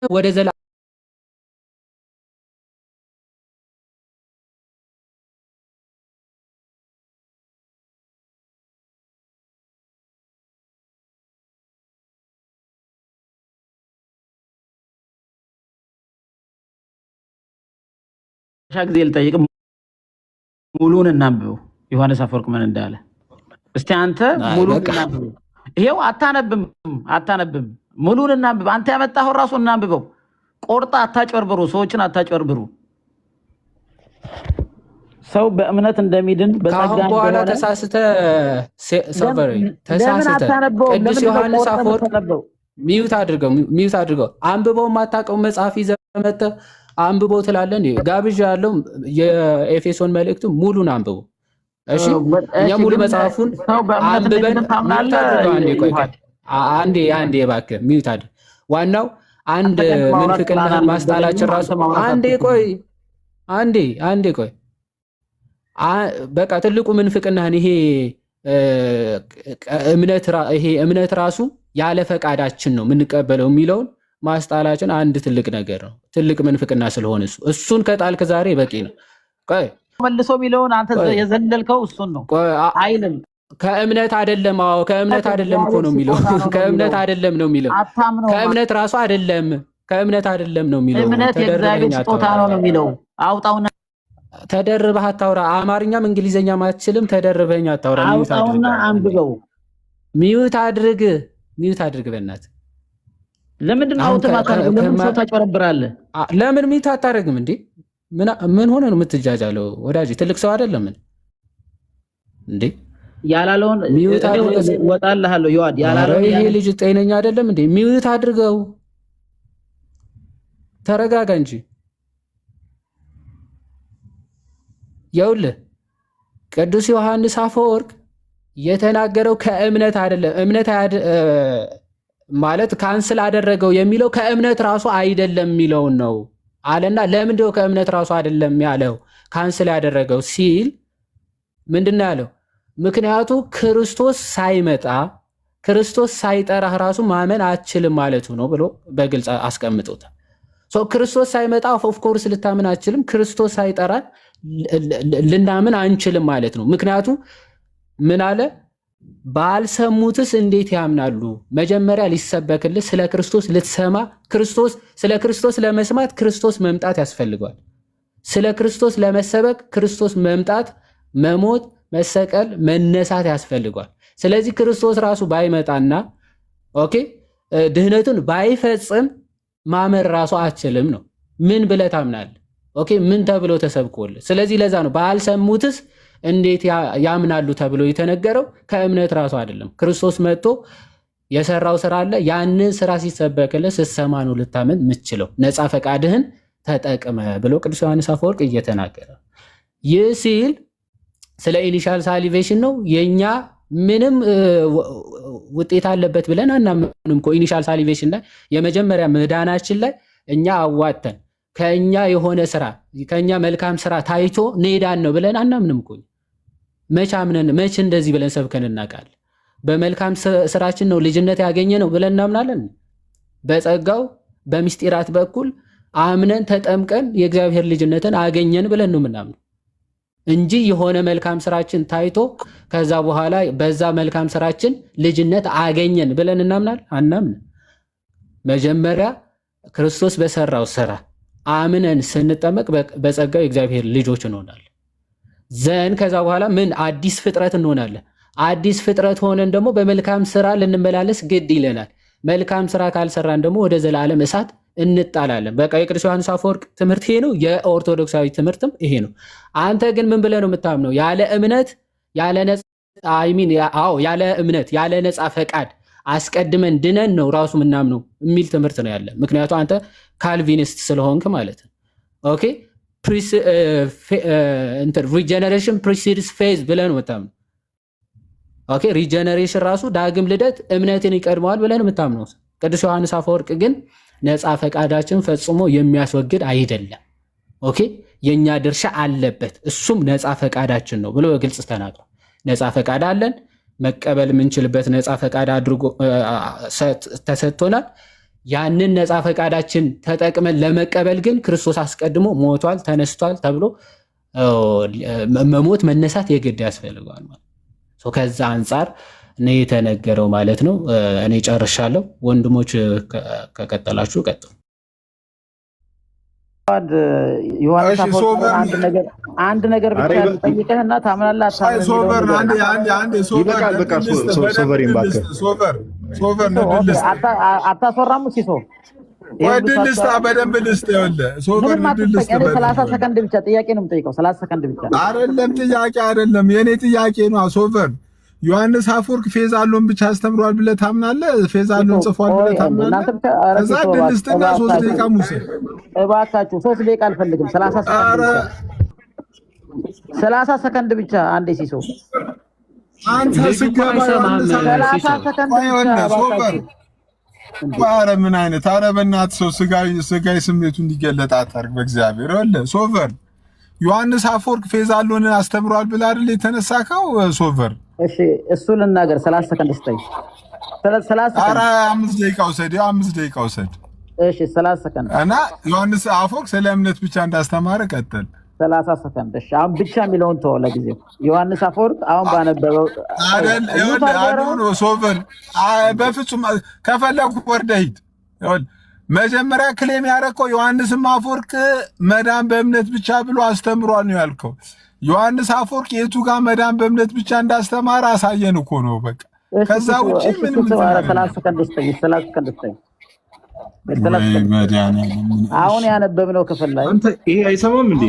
ወደ ጊዜ ልጠይቅ፣ ሙሉን እናንብበው ዮሐንስ አፈወርቅ ምን እንዳለ እስቲ አንተ ሙሉን እናንብበው። ይሄው አታነብም ሙሉን እናንብብ። አንተ ያመጣኸው ራሱ እናንብበው። ቆርጣ አታጭበርብሩ፣ ሰዎችን አታጭበርብሩ። ሰው በእምነት እንደሚድን በጸጋ በኋላ ተሳስተ ቅዱስ ዮሐንስ አፈወርቅ ሚዩት አድርገው አንብበው። የማታውቀው መጽሐፍ ይዘህ መጥተህ አንብበው ትላለህ። ጋብዣ ያለው የኤፌሶን መልእክቱ ሙሉን አንብበው። እሺ እኛ ሙሉ መጽሐፉን አንብበን አንዴ እባክህ ሚዩት አድርግ። ዋናው አንድ ምንፍቅና ማስጣላችን ራሱ አንዴ ቆይ በቃ ትልቁ ምንፍቅናህን ይሄ እምነት ራሱ ያለ ፈቃዳችን ነው የምንቀበለው የሚለውን ማስጣላችን አንድ ትልቅ ነገር ነው። ትልቅ ምንፍቅና ስለሆነ እሱን ከጣልክ ዛሬ በቂ ነው። ቆይ መልሶ የሚለውን አንተ የዘለልከው እሱን ነው አይልም። ከእምነት አይደለም። አዎ ከእምነት አይደለም እኮ ነው የሚለው። ከእምነት አይደለም ነው የሚለው። ከእምነት ራሱ አይደለም። ከእምነት አይደለም ነው የሚለው። እምነት የእግዚአብሔር ስጦታ ነው የሚለው። አውጣውና ተደርበህ አታውራ። አማርኛም እንግሊዘኛም አትችልም። ተደርበኝ አታውራ። አውጣውና አንብበው። ሚዩት አድርግ በእናትህ። ለምንድን ነው አውተማታለህ? ለምን ሰው ታጭበረብራለህ? ለምን ሚዩት አታደርግም እንዴ? ምን ሆነ ነው የምትጃጃለው? ወዳጅ ትልቅ ሰው አይደለም እንዴ? ያላለውን ወጣልሃለሁ። ይዋድ ያላለውን ይሄ ልጅ ጤነኛ አይደለም እንዴ? ሚዩት አድርገው። ተረጋጋ እንጂ። ይኸውልህ ቅዱስ ዮሐንስ አፈወርቅ የተናገረው ከእምነት አይደለም። እምነት ማለት ካንስል አደረገው የሚለው ከእምነት ራሱ አይደለም የሚለውን ነው አለና፣ ለምንድነው ከእምነት ራሱ አይደለም ያለው ካንስል ያደረገው ሲል ምንድነው ያለው? ምክንያቱ ክርስቶስ ሳይመጣ ክርስቶስ ሳይጠራህ ራሱ ማመን አትችልም ማለቱ ነው ብሎ በግልጽ አስቀምጦታል። ክርስቶስ ሳይመጣ ኦፍኮርስ ልታምን አትችልም። ክርስቶስ ሳይጠራን ልናምን አንችልም ማለት ነው። ምክንያቱ ምን አለ? ባልሰሙትስ እንዴት ያምናሉ? መጀመሪያ ሊሰበክልህ ስለ ክርስቶስ ልትሰማ፣ ስለ ክርስቶስ ለመስማት ክርስቶስ መምጣት ያስፈልገዋል። ስለ ክርስቶስ ለመሰበክ ክርስቶስ መምጣት፣ መሞት፣ መሰቀል፣ መነሳት ያስፈልገዋል። ስለዚህ ክርስቶስ ራሱ ባይመጣና ድህነቱን ባይፈጽም ማመን ራሱ አትችልም ነው። ምን ብለህ ታምናለህ? ምን ተብሎ ተሰብኮልህ? ስለዚህ ለዛ ነው ባልሰሙትስ እንዴት ያምናሉ ተብሎ የተነገረው። ከእምነት ራሱ አይደለም። ክርስቶስ መጥቶ የሰራው ስራ አለ። ያንን ስራ ሲሰበክልህ ስትሰማ ነው ልታምን የምትችለው። ነፃ ፈቃድህን ተጠቅመ ብሎ ቅዱስ ዮሐንስ አፈወርቅ እየተናገረ ይህ ሲል ስለ ኢኒሻል ሳሊቬሽን ነው። የኛ ምንም ውጤት አለበት ብለን አናምንም እኮ። ኢኒሻል ሳሊቬሽን ላይ የመጀመሪያ መዳናችን ላይ እኛ አዋተን ከኛ የሆነ ስራ ከኛ መልካም ስራ ታይቶ ኔዳን ነው ብለን አናምንም እኮ። መች እንደዚህ ብለን ሰብከን እናውቃለን? በመልካም ስራችን ነው ልጅነት ያገኘ ነው ብለን እናምናለን። በጸጋው በምስጢራት በኩል አምነን ተጠምቀን የእግዚአብሔር ልጅነትን አገኘን ብለን ነው የምናምነው እንጂ የሆነ መልካም ስራችን ታይቶ ከዛ በኋላ በዛ መልካም ስራችን ልጅነት አገኘን ብለን እናምናለን? አናምን። መጀመሪያ ክርስቶስ በሰራው ስራ አምነን ስንጠመቅ በጸጋው የእግዚአብሔር ልጆች እንሆናለን። ዘን ከዛ በኋላ ምን አዲስ ፍጥረት እንሆናለን። አዲስ ፍጥረት ሆነን ደግሞ በመልካም ስራ ልንመላለስ ግድ ይለናል። መልካም ስራ ካልሰራን ደግሞ ወደ ዘላለም እሳት እንጣላለን። በቃ የቅዱስ ዮሐንስ አፈወርቅ ትምህርት ይሄ ነው። የኦርቶዶክሳዊ ትምህርትም ይሄ ነው። አንተ ግን ምን ብለህ ነው የምታምነው? ያለ እምነት ያለ እምነት ያለ ነፃ ፈቃድ አስቀድመን ድነን ነው ራሱ ምናምነው የሚል ትምህርት ነው ያለ። ምክንያቱ አንተ ካልቪኒስት ስለሆንክ ማለት ነው። ሪጀነሬሽን ፕሪሲድስ ፌዝ ብለህ ነው የምታምነው። ሪጀነሬሽን ራሱ ዳግም ልደት እምነትን ይቀድመዋል ብለህ ነው የምታምነው። ቅዱስ ዮሐንስ አፈወርቅ ግን ነፃ ፈቃዳችን ፈጽሞ የሚያስወግድ አይደለም። የኛ ድርሻ አለበት፣ እሱም ነፃ ፈቃዳችን ነው ብሎ በግልጽ ተናግሯል። ነፃ ፈቃድ አለን፣ መቀበል የምንችልበት ነፃ ፈቃድ አድርጎ ተሰጥቶናል። ያንን ነፃ ፈቃዳችን ተጠቅመን ለመቀበል ግን ክርስቶስ አስቀድሞ ሞቷል፣ ተነስቷል ተብሎ መሞት መነሳት የግድ ያስፈልገዋል ማለት ነው። ከዛ አንጻር ነው የተነገረው ማለት ነው። እኔ ጨርሻለሁ። ወንድሞች ከቀጠላችሁ ቀጥሉ። ዮሐንስ አፈወርቅ አንድ ነገር ብቻ ጠይቀህና ታምናለህ አታምናለህ? ሶቨር አንዴ ሶቨር በቃ ሶቨር ይምባከ ሶቨር ነው ድልስ አታስወራም ሲሶ ወድልስ በደንብ ልስጥ ይኸውልህ ሶቨር ድልስ 30 ሰከንድ ብቻ ጥያቄ ነው የምጠይቀው 30 ሰከንድ ብቻ አይደለም ጥያቄ አይደለም የኔ ጥያቄ ነው ሶቨር ዮሐንስ አፈወርቅ ፌዝ አሎን ብቻ አስተምሯል ብለህ ታምናለህ? ፌዝ አሎን ጽፏል ብለህ ታምናለህ? ከዛ ድልስትና 3 ደቂቃ ሙሴ እባካችሁ 3 ደቂቃ አልፈልግም 30 ሰከንድ ብቻ አንዴ ሲሶ አንተ ስገባ 30 ሰከንድ ብቻ ሶቨር ኧረ ምን አይነት ኧረ በእናትህ ሰው ስጋዊ ስሜቱ እንዲገለጥ አታርግ በእግዚአብሔር ይኸውልህ ሶቨር ዮሐንስ አፈወርቅ ፌዝ አሎን አስተምሯል ብለህ አይደል የተነሳከው ሶቨር እሺ እሱ ልናገር 30 ሰከንድ ስጠኝ 30 ኧረ 5 ደቂቃ ውሰድ 5 ደቂቃ ውሰድ እሺ 30 ሰከንድ እና ዮሐንስ አፈወርቅ ስለ እምነት ብቻ እንዳስተማረ ቀጥል 30 ሰከንድ እሺ አሁን ብቻ የሚለውን ተወው ለጊዜው ዮሐንስ አፈወርቅ አሁን ባነበበው አይደል ይኸውልህ ሶቨር በፍጹም ከፈለኩ ወርደህ ሂድ ይኸውልህ መጀመሪያ ክሌም ያደረከው ዮሐንስም አፈወርቅ መዳን በእምነት ብቻ ብሎ አስተምሯል ነው ያልከው ዮሐንስ አፈወርቅ የቱ ጋር መዳን በእምነት ብቻ እንዳስተማረ አሳየን እኮ ነው በቃ ከዛ ውጪ ምንም 30 ሰከንድ ስጠኝ 30 ሰከንድ ስጠኝ አሁን ያነበብነው ክፍል ላይ አንተ ይሄ አይሰማም እንዴ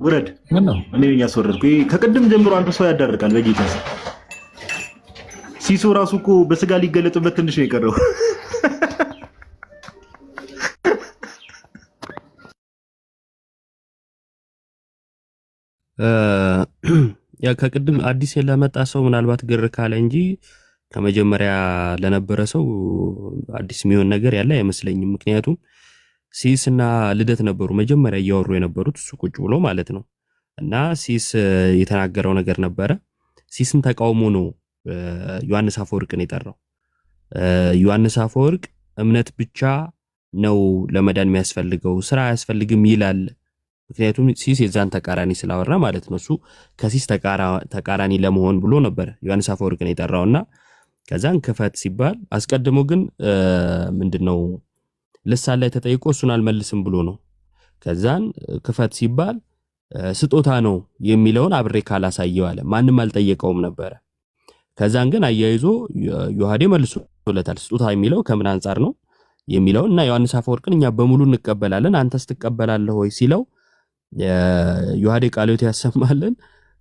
ውረድ ምን ነው እኔ ያስወረድኩ ከቅድም ጀምሮ አንተ ሰው ያዳርቃል በጌታ ሲሶ ራሱ እኮ በስጋ ሊገለጥበት ትንሽ ነው የቀረው ያ ከቅድም አዲስ ለመጣ ሰው ምናልባት ግር ካለ እንጂ ከመጀመሪያ ለነበረ ሰው አዲስ የሚሆን ነገር ያለ አይመስለኝም። ምክንያቱም ሲስ እና ልደት ነበሩ መጀመሪያ እያወሩ የነበሩት እሱ ቁጭ ብሎ ማለት ነው። እና ሲስ የተናገረው ነገር ነበረ። ሲስን ተቃውሞ ነው ዮሐንስ አፈወርቅን የጠራው። ዮሐንስ አፈወርቅ እምነት ብቻ ነው ለመዳን የሚያስፈልገው ስራ አያስፈልግም ይላል። ምክንያቱም ሲስ የዛን ተቃራኒ ስላወራ ማለት ነው። እሱ ከሲስ ተቃራኒ ለመሆን ብሎ ነበር ዮሐንስ አፈወርቅን የጠራውና ከዛን ክፈት ሲባል አስቀድሞ ግን ምንድነው ልሳን ላይ ተጠይቆ እሱን አልመልስም ብሎ ነው። ከዛን ክፈት ሲባል ስጦታ ነው የሚለውን አብሬ ካላሳየው አለ። ማንም አልጠየቀውም ነበር። ከዛን ግን አያይዞ ዮሐዴ መልሶለታል። ስጦታ የሚለው ከምን አንፃር ነው የሚለውና ዮሐንስ አፈወርቅን እኛ በሙሉ እንቀበላለን አንተስ ትቀበላለህ ወይ ሲለው ዮሐዴ ቃልዮት ያሰማልን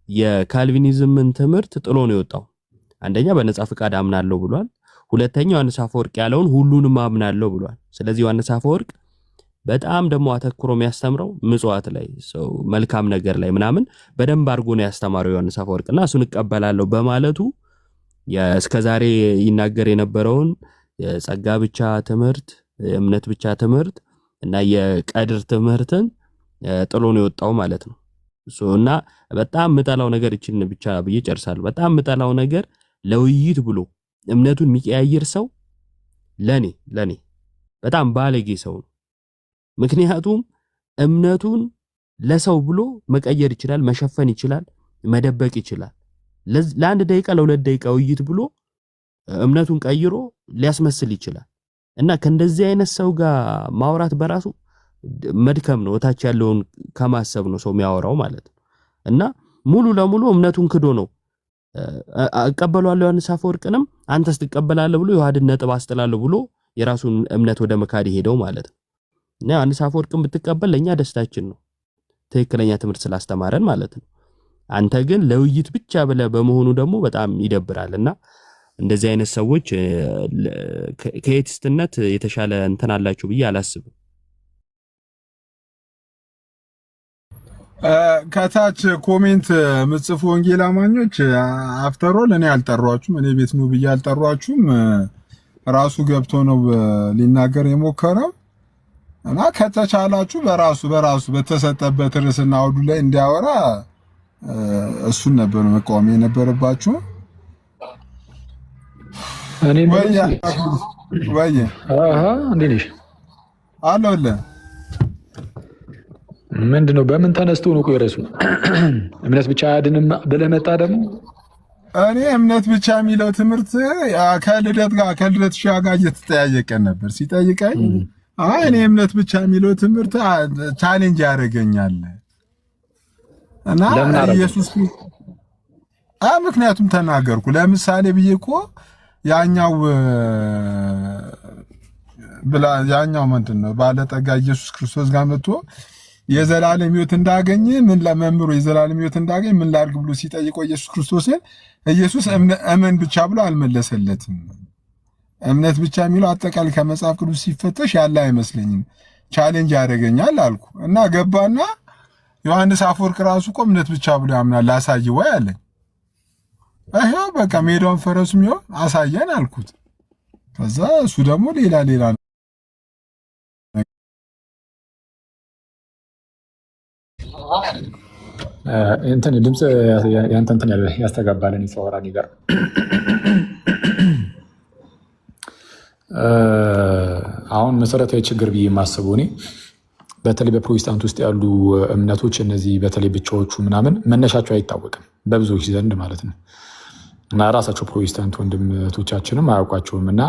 የካልቪኒዝምን ትምህርት ጥሎ ነው የወጣው። አንደኛ በነጻ ፍቃድ አምናለሁ ብሏል። ሁለተኛ ዮሐንስ አፈወርቅ ያለውን ሁሉንም አምናለሁ ብሏል። ስለዚህ ዮሐንስ አፈወርቅ በጣም ደግሞ አተኩሮ የሚያስተምረው ምጽዋት ላይ ሰው መልካም ነገር ላይ ምናምን በደንብ አድርጎ ነው ያስተማረው ዮሐንስ አፈወርቅና እሱን እቀበላለሁ በማለቱ እስከዛሬ ይናገር የነበረውን የጸጋ ብቻ ትምህርት እምነት ብቻ ትምህርት እና የቀድር ትምህርትን ጥሎ ነው የወጣው ማለት ነው። እና በጣም ምጠላው ነገር እቺን ብቻ ብዬ ጨርሳለሁ። በጣም ምጠላው ነገር ለውይይት ብሎ እምነቱን የሚቀያየር ሰው ለኔ በጣም ባለጌ ሰው ነው። ምክንያቱም እምነቱን ለሰው ብሎ መቀየር ይችላል፣ መሸፈን ይችላል፣ መደበቅ ይችላል። ለአንድ ደቂቃ ለሁለት ደቂቃ ውይይት ብሎ እምነቱን ቀይሮ ሊያስመስል ይችላል። እና ከእንደዚህ አይነት ሰው ጋር ማውራት በራሱ መድከም ነው። ወታች ያለውን ከማሰብ ነው ሰው የሚያወራው ማለት ነው። እና ሙሉ ለሙሉ እምነቱን ክዶ ነው አቀበሏል ዮሐንስ አፈወርቅንም አንተስ ትቀበላለህ ብሎ ዮሐድን ነጥብ አስጥላለሁ ብሎ የራሱን እምነት ወደ መካድ ሄደው ማለት ነው። እና ዮሐንስ አፈወርቅን ብትቀበል ለኛ ደስታችን ነው ትክክለኛ ትምህርት ስላስተማረን ማለት ነው። አንተ ግን ለውይይት ብቻ ብለ በመሆኑ ደግሞ በጣም ይደብራልና እንደዚህ አይነት ሰዎች ከኤቲስትነት የተሻለ እንትን አላችሁ ብዬ አላስብም። ከታች ኮሜንት ምጽፉ ወንጌል አማኞች አፍተሮል እኔ አልጠሯችሁም፣ እኔ ቤት ነው ብዬ አልጠሯችሁም። ራሱ ገብቶ ነው ሊናገር የሞከረው እና ከተቻላችሁ በራሱ በተሰጠበት ርዕስና አውዱ ላይ እንዲያወራ እሱን ነበር መቃወም የነበረባችሁ። እኔ ወይ እንዴ ነሽ አለለ ምንድነው? በምን ተነስቶ ነው ቆይረሱ እምነት ብቻ አይደለም ብለህ መጣ ደግሞ እኔ እምነት ብቻ የሚለው ትምህርት ከልደት ጋር እየተጠያየቀን ነበር። ሲጠይቀኝ አይ እኔ እምነት ብቻ የሚለው ትምህርት ቻሌንጅ ያደርገኛል እና ኢየሱስ ምክንያቱም ተናገርኩ። ለምሳሌ ብዬ እኮ ያኛው ምንድነው ባለጠጋ ኢየሱስ ክርስቶስ ጋር መጥቶ የዘላለም ሕይወት እንዳገኘ ምን ለመምሩ የዘላለም ሕይወት እንዳገኘ ምን ላድርግ ብሎ ሲጠይቀው ኢየሱስ ክርስቶስን ኢየሱስ እመን ብቻ ብሎ አልመለሰለትም። እምነት ብቻ የሚለው አጠቃላይ ከመጽሐፍ ቅዱስ ሲፈተሽ ያለ አይመስለኝም። ቻሌንጅ ያደርገኛል አልኩ እና ገባና ዮሐንስ አፈወርቅ ራሱ እኮ እምነት ብቻ ብሎ ያምናል ላሳይ ወይ አለኝ። አይሄው በቃ ሜዳውን ፈረሱ የሚሆን አሳየን አልኩት። ከዛ እሱ ደግሞ ሌላ እንትን ድምፅ ያንተ እንትን ያስተጋባልን ይፈወራ ነገር አሁን መሰረታዊ ችግር ብዬ የማስበው እኔ በተለይ በፕሮቴስታንት ውስጥ ያሉ እምነቶች እነዚህ በተለይ ብቻዎቹ ምናምን መነሻቸው አይታወቅም በብዙዎች ዘንድ ማለት ነው። እና ራሳቸው ፕሮቴስታንት ወንድሞቻችንም አያውቋቸውም እና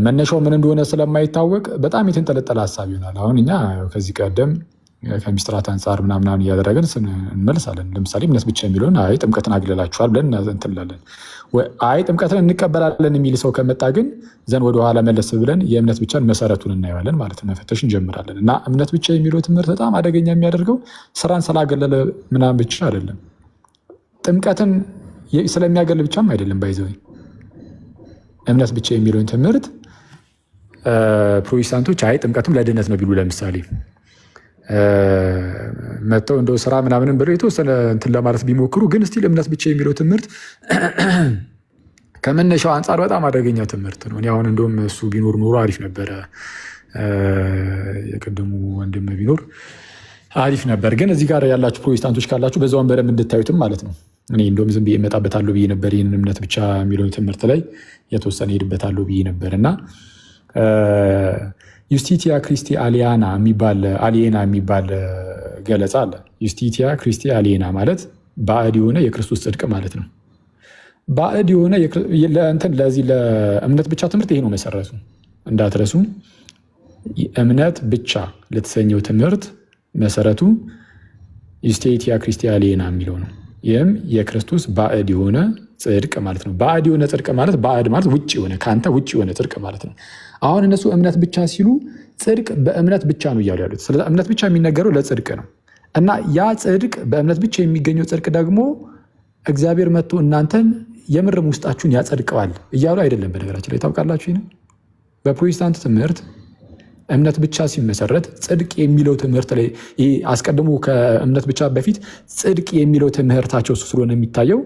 መነሻው ምን እንደሆነ ስለማይታወቅ በጣም የተንጠለጠለ ሀሳብ ይሆናል። አሁን እኛ ከዚህ ቀደም ከሚስጥራት አንጻር ምናምን እያደረገን እንመልሳለን። ለምሳሌ እምነት ብቻ የሚለውን አይ ጥምቀትን አግልላችኋል ብለን እንትላለን። አይ ጥምቀትን እንቀበላለን የሚል ሰው ከመጣ ግን ዘን ወደኋላ መለስ ብለን የእምነት ብቻን መሰረቱን እናየዋለን ማለት ነው። መፈተሽ እንጀምራለን። እና እምነት ብቻ የሚለው ትምህርት በጣም አደገኛ የሚያደርገው ስራን ስላገለለ ምናምን ብቻ አይደለም፣ ጥምቀትን ስለሚያገል ብቻም አይደለም። ባይዘው እምነት ብቻ የሚለውን ትምህርት ፕሮቴስታንቶች አይ ጥምቀትም ለድነት ነው ቢሉ ለምሳሌ መጥተው እንደው ስራ ምናምንም ብለው የተወሰነ እንትን ለማለት ቢሞክሩ ግን ስቲል እምነት ብቻ የሚለው ትምህርት ከመነሻው አንጻር በጣም አደገኛ ትምህርት ነው። እኔ አሁን እንደውም እሱ ቢኖር ኖሮ አሪፍ ነበረ፣ የቅድሙ ወንድም ቢኖር አሪፍ ነበር። ግን እዚህ ጋር ያላችሁ ፕሮቴስታንቶች ካላችሁ በዛውን በደንብ እንድታዩትም ማለት ነው። እኔ እንደውም ዝም ብዬ እመጣበታለሁ ብዬ ነበር፣ ይህን እምነት ብቻ የሚለውን ትምህርት ላይ የተወሰነ ሄድበታለሁ ብዬ ነበር እና ዩስቲቲያ ክሪስቲ አሊያና የሚባል ገለጻ አለ። ዩስቲቲያ ክሪስቲ አሊያና ማለት ባዕድ የሆነ የክርስቶስ ጽድቅ ማለት ነው። ባዕድ የሆነ ለዚህ ለእምነት ብቻ ትምህርት ይሄ ነው መሰረቱ፣ እንዳትረሱ። እምነት ብቻ ለተሰኘው ትምህርት መሰረቱ ዩስቲቲያ ክሪስቲ አሊያና የሚለው ነው። ይህም የክርስቶስ ባዕድ የሆነ ጽድቅ ማለት ነው። ባዕድ የሆነ ጽድቅ ማለት ባዕድ ማለት ውጭ የሆነ ከአንተ ውጭ የሆነ ጽድቅ ማለት ነው። አሁን እነሱ እምነት ብቻ ሲሉ ጽድቅ በእምነት ብቻ ነው እያሉ ያሉት። ስለዚህ እምነት ብቻ የሚነገረው ለጽድቅ ነው እና ያ ጽድቅ በእምነት ብቻ የሚገኘው ጽድቅ ደግሞ እግዚአብሔር መጥቶ እናንተን የምርም ውስጣችሁን ያጸድቀዋል እያሉ አይደለም። በነገራችን ላይ ታውቃላችሁ፣ ይህን በፕሮቴስታንት ትምህርት እምነት ብቻ ሲመሰረት ጽድቅ የሚለው ትምህርት ላይ አስቀድሞ ከእምነት ብቻ በፊት ጽድቅ የሚለው ትምህርታቸው ስለሆነ የሚታየው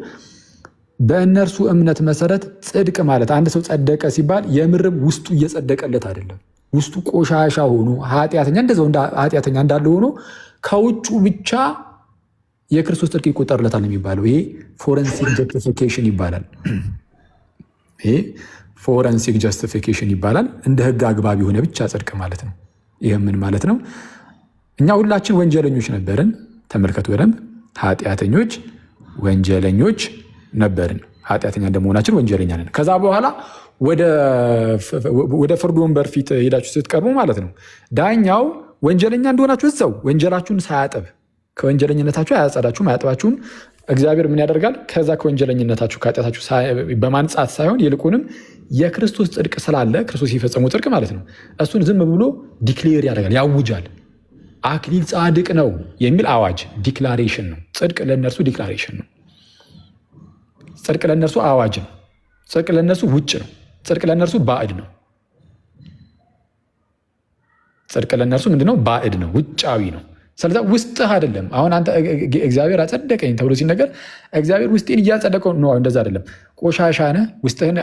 በእነርሱ እምነት መሰረት ጽድቅ ማለት አንድ ሰው ጸደቀ ሲባል የምርም ውስጡ እየጸደቀለት አይደለም። ውስጡ ቆሻሻ ሆኖ ኃጢአተኛ እንደዛው ኃጢአተኛ እንዳለ ሆኖ ከውጩ ብቻ የክርስቶስ ጽድቅ ይቆጠርለታል የሚባለው ይሄ ፎረንሲክ ጀስቲፊኬሽን ይባላል። ይሄ ፎረንሲክ ጀስቲፊኬሽን ይባላል። እንደ ሕግ አግባብ የሆነ ብቻ ጽድቅ ማለት ነው። ይህ ምን ማለት ነው? እኛ ሁላችን ወንጀለኞች ነበርን። ተመልከቱ በደንብ ኃጢአተኞች፣ ወንጀለኞች ነበርን። ኃጢአተኛ እንደመሆናችን ወንጀለኛ ነን። ከዛ በኋላ ወደ ፍርድ ወንበር ፊት ሄዳችሁ ስትቀርቡ ማለት ነው ዳኛው ወንጀለኛ እንደሆናችሁ እዛው ወንጀላችሁን ሳያጥብ ከወንጀለኝነታችሁ አያጸዳችሁም፣ አያጥባችሁም። እግዚአብሔር ምን ያደርጋል? ከዛ ከወንጀለኝነታችሁ ከኃጢአታችሁ በማንጻት ሳይሆን ይልቁንም የክርስቶስ ጽድቅ ስላለ ክርስቶስ የፈጸመው ጽድቅ ማለት ነው እሱን ዝም ብሎ ዲክሌር ያደርጋል፣ ያውጃል። አክሊል ጻድቅ ነው የሚል አዋጅ ዲክላሬሽን ነው። ጽድቅ ለእነርሱ ዲክላሬሽን ነው። ጽድቅ ለእነርሱ አዋጅ ነው። ጽድቅ ለእነርሱ ውጭ ነው። ጽድቅ ለእነርሱ ባዕድ ነው። ጽድቅ ለእነርሱ ምንድነው? ባዕድ ነው፣ ውጫዊ ነው። ስለዚህ ውስጥህ አይደለም። አሁን አንተ እግዚአብሔር አጸደቀኝ ተብሎ ሲነገር እግዚአብሔር ውስጤን እያጸደቀው ነው። እንደዛ አይደለም። ቆሻሻ ነህ። ውስጥህን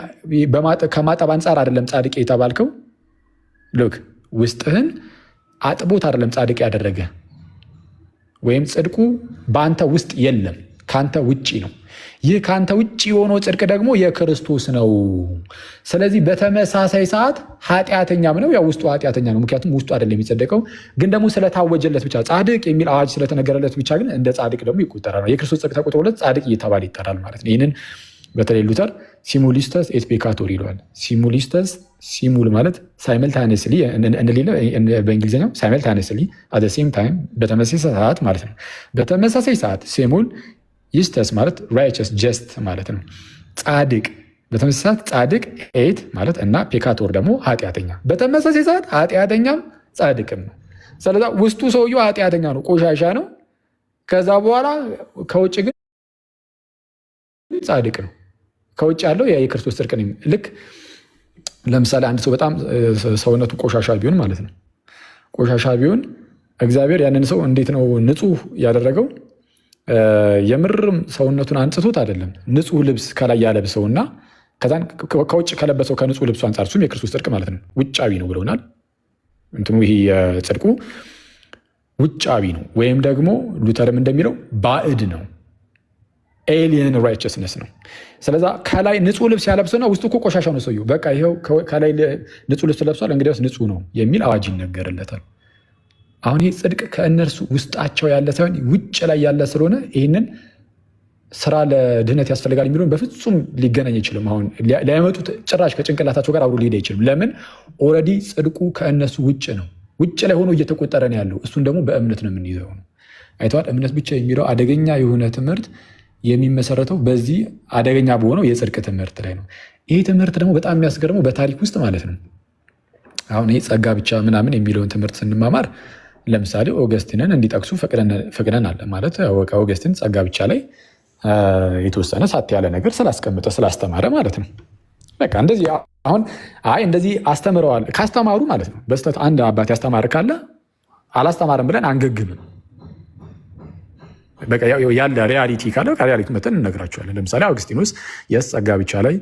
ከማጠብ አንጻር አይደለም ጻድቅ የተባልከው። ልክ ውስጥህን አጥቦት አይደለም ጻድቅ ያደረገ፣ ወይም ጽድቁ በአንተ ውስጥ የለም፣ ከአንተ ውጭ ነው። ይህ ከአንተ ውጭ የሆነው ጽድቅ ደግሞ የክርስቶስ ነው። ስለዚህ በተመሳሳይ ሰዓት ኃጢአተኛም ነው። ያው ውስጡ ኃጢአተኛ ነው፣ ምክንያቱም ውስጡ አይደለም የሚጸደቀው። ግን ደግሞ ስለታወጀለት ብቻ ጻድቅ የሚል አዋጅ ስለተነገረለት ብቻ ግን እንደ ጻድቅ ደግሞ ይቆጠራል። የክርስቶስ ጽድቅ ተቆጥሮለት ጻድቅ እየተባለ ይጠራል ማለት ነው። ይህንን በተለይ ሉተር ሲሙሊስተስ ኤት ፔካቶር ይለዋል። ሲሙሊስተስ ሲሙል ማለት ሳይመልታነስሊ እንደሌለ በእንግሊዝኛው ሳይመልታነስሊ አት ዘ ሴም ታይም በተመሳሳይ ሰዓት ማለት ነው። በተመሳሳይ ሰዓት ሲሙል ይስተስ ማለት ራይቸስ ጀስት ማለት ነው፣ ጻድቅ። በተመሳሳይ ሰዓት ጻድቅ ኤት ማለት እና ፔካቶር ደግሞ ኃጢአተኛ። በተመሳሳይ ሰዓት ኃጢአተኛም ጻድቅም ነው። ስለዛ ውስጡ ሰውየው ኃጢአተኛ ነው፣ ቆሻሻ ነው። ከዛ በኋላ ከውጭ ግን ጻድቅ ነው። ከውጭ ያለው የክርስቶስ ጽድቅ ነው። ልክ ለምሳሌ አንድ ሰው በጣም ሰውነቱ ቆሻሻ ቢሆን ማለት ነው፣ ቆሻሻ ቢሆን እግዚአብሔር ያንን ሰው እንዴት ነው ንጹህ ያደረገው? የምርም ሰውነቱን አንጽቶት አይደለም፣ ንጹህ ልብስ ከላይ ያለብሰውና ከዛን ከውጭ ከለበሰው ከንጹህ ልብሱ አንጻር እሱም የክርስቶስ ጽድቅ ማለት ነው። ውጫዊ ነው ብለውናል። እንትኑ ይሄ ጽድቁ ውጫዊ ነው፣ ወይም ደግሞ ሉተርም እንደሚለው ባዕድ ነው፣ ኤሊየን ራይቸስነስ ነው። ስለዛ ከላይ ንጹህ ልብስ ያለብሰውና ውስጡ እኮ ቆሻሻ ነው ሰውየው። በቃ ይኸው ከላይ ንጹህ ልብስ ለብሷል፣ እንግዲያውስ ንጹህ ነው የሚል አዋጅ ይነገርለታል። አሁን ይህ ጽድቅ ከእነርሱ ውስጣቸው ያለ ሳይሆን ውጭ ላይ ያለ ስለሆነ ይህንን ስራ ለድህነት ያስፈልጋል የሚለውን በፍጹም ሊገናኝ አይችልም። አሁን ሊያመጡት ጭራሽ ከጭንቅላታቸው ጋር አብሮ ሊሄድ አይችልም። ለምን? ኦልሬዲ ጽድቁ ከእነሱ ውጭ ነው፣ ውጭ ላይ ሆኖ እየተቆጠረ ነው ያለው። እሱን ደግሞ በእምነት ነው የምንይዘው ነው። አይተዋል። እምነት ብቻ የሚለው አደገኛ የሆነ ትምህርት የሚመሰረተው በዚህ አደገኛ በሆነው የጽድቅ ትምህርት ላይ ነው። ይህ ትምህርት ደግሞ በጣም የሚያስገርመው በታሪክ ውስጥ ማለት ነው። አሁን ይህ ጸጋ ብቻ ምናምን የሚለውን ትምህርት ስንማማር ለምሳሌ ኦገስቲንን እንዲጠቅሱ ፈቅደናል። ማለት ኦገስቲን ጸጋ ብቻ ላይ የተወሰነ ሳት ያለ ነገር ስላስቀምጠ ስላስተማረ ማለት ነው። በቃ እንደዚህ አሁን እንደዚህ አስተምረዋል ካስተማሩ ማለት ነው። በስተት አንድ አባት ያስተማር ካለ አላስተማርም ብለን አንገግምም። በቃ ያለ ሪያሊቲ ካለ ሪያሊቲ መተን እንነግራቸዋለን። ለምሳሌ አውግስቲኖስ የስ ጸጋ ብቻ ላይ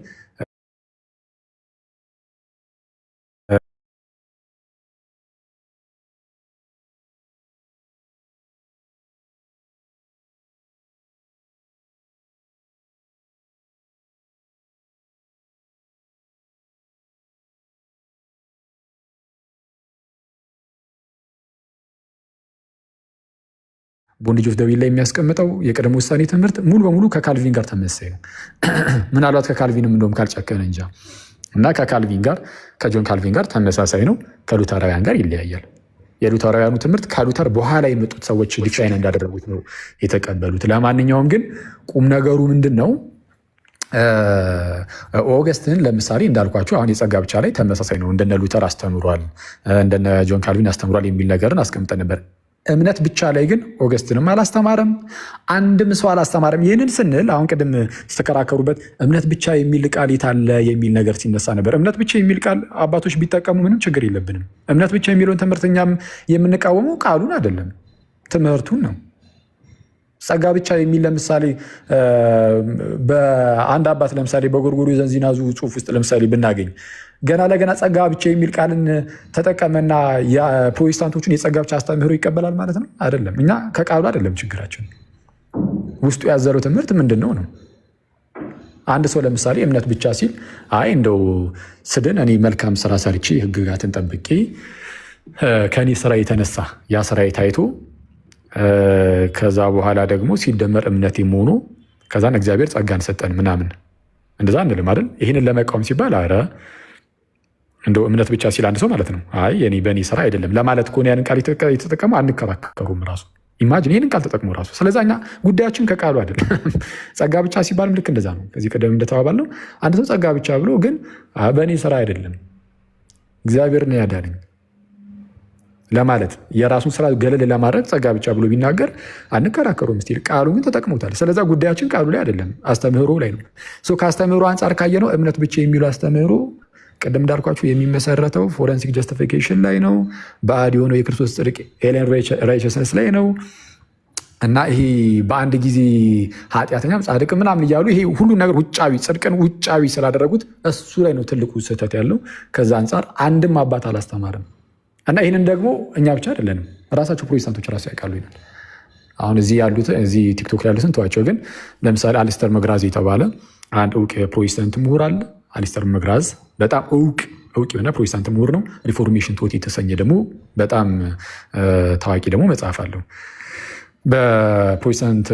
ቦንዴጅ ኦፍ ዘ ዊል ላይ የሚያስቀምጠው የቅድመ ውሳኔ ትምህርት ሙሉ በሙሉ ከካልቪን ጋር ተመሳሳይ ነው። ምናልባት ከካልቪንም እንደውም ካልጨከነ እንጃ። እና ከካልቪን ጋር ከጆን ካልቪን ጋር ተመሳሳይ ነው። ከሉተራውያን ጋር ይለያያል። የሉተራውያኑ ትምህርት ከሉተር በኋላ የመጡት ሰዎች ዲፋይን እንዳደረጉት ነው የተቀበሉት። ለማንኛውም ግን ቁም ነገሩ ምንድን ነው? ኦገስትን ለምሳሌ እንዳልኳቸው አሁን የጸጋ ብቻ ላይ ተመሳሳይ ነው። እንደነ ሉተር አስተምሯል፣ እንደነ ጆን ካልቪን አስተምሯል የሚል ነገርን አስቀምጠን ነበር። እምነት ብቻ ላይ ግን ኦገስትንም አላስተማረም፣ አንድም ሰው አላስተማረም። ይህንን ስንል አሁን ቅድም ስተከራከሩበት እምነት ብቻ የሚል ቃል የታለ የሚል ነገር ሲነሳ ነበር። እምነት ብቻ የሚል ቃል አባቶች ቢጠቀሙ ምንም ችግር የለብንም። እምነት ብቻ የሚለውን ትምህርት እኛም የምንቃወመው ቃሉን አይደለም ትምህርቱን ነው። ጸጋ ብቻ የሚል ለምሳሌ በአንድ አባት ለምሳሌ በጎርጎርዮስ ዘንዚናዙ ጽሑፍ ውስጥ ለምሳሌ ብናገኝ ገና ለገና ጸጋ ብቻ የሚል ቃልን ተጠቀመና የፕሮቴስታንቶቹን የጸጋ ብቻ አስተምህሮ ይቀበላል ማለት ነው? አይደለም። እኛ ከቃሉ አይደለም ችግራችን፣ ውስጡ ያዘረው ትምህርት ምንድን ነው ነው። አንድ ሰው ለምሳሌ እምነት ብቻ ሲል እንደው ስድን እኔ መልካም ስራ ሰርቼ ሕግጋትን ጠብቄ ከእኔ ስራ የተነሳ ያ ስራ ታይቶ ከዛ በኋላ ደግሞ ሲደመር እምነት ሆኖ ከዛን እግዚአብሔር ጸጋን ሰጠን ምናምን እንደዛ እንልም አይደል? ይህንን ለመቃወም ሲባል እንደው እምነት ብቻ ሲል አንድ ሰው ማለት ነው በእኔ ስራ አይደለም ለማለት ከሆነ ያንን ቃል የተጠቀሙ አንከራከሩም። ራሱ ኢማጂን ይህንን ቃል ተጠቅሞ ራሱ። ስለዚ እኛ ጉዳያችን ከቃሉ አይደለም። ጸጋ ብቻ ሲባልም ልክ እንደዛ ነው። ከዚህ ቀደም እንደተባባል ነው አንድ ሰው ጸጋ ብቻ ብሎ ግን በእኔ ስራ አይደለም እግዚአብሔር ነው ያዳነኝ ለማለት የራሱን ስራ ገለል ለማድረግ ጸጋ ብቻ ብሎ ቢናገር አንከራከሩም። ስቲል ቃሉ ግን ተጠቅሞታል። ስለዛ ጉዳያችን ቃሉ ላይ አይደለም አስተምህሮ ላይ ነው። ከአስተምህሮ አንጻር ካየነው እምነት ብቻ የሚሉ አስተምህሮ ቅድም እንዳልኳችሁ የሚመሰረተው ፎረንሲክ ጀስቲፊኬሽን ላይ ነው። ባዕድ የሆነው የክርስቶስ ጽድቅ ኤሊየን ራይቸስነስ ላይ ነው። እና ይሄ በአንድ ጊዜ ኃጢአተኛም ጻድቅ ምናምን እያሉ ይሄ ሁሉ ነገር ውጫዊ ጽድቅን ውጫዊ ስላደረጉት እሱ ላይ ነው ትልቁ ስህተት ያለው። ከዛ አንጻር አንድም አባት አላስተማርም። እና ይህንን ደግሞ እኛ ብቻ አይደለንም፣ ራሳቸው ፕሮቴስታንቶች ራሱ ያውቃሉ ይላል። አሁን እዚህ ቲክቶክ ላይ ያሉትን ተዋቸው። ግን ለምሳሌ አሊስተር መግራዝ የተባለ አንድ እውቅ የፕሮቴስታንት ምሁር አለ። አሊስተር መግራዝ በጣም እውቅ የሆነ ፕሮቴስታንት ምሁር ነው። ሪፎርሜሽን ቶት የተሰኘ ደግሞ በጣም ታዋቂ ደግሞ መጽሐፍ አለው። በፕሮቴስታንት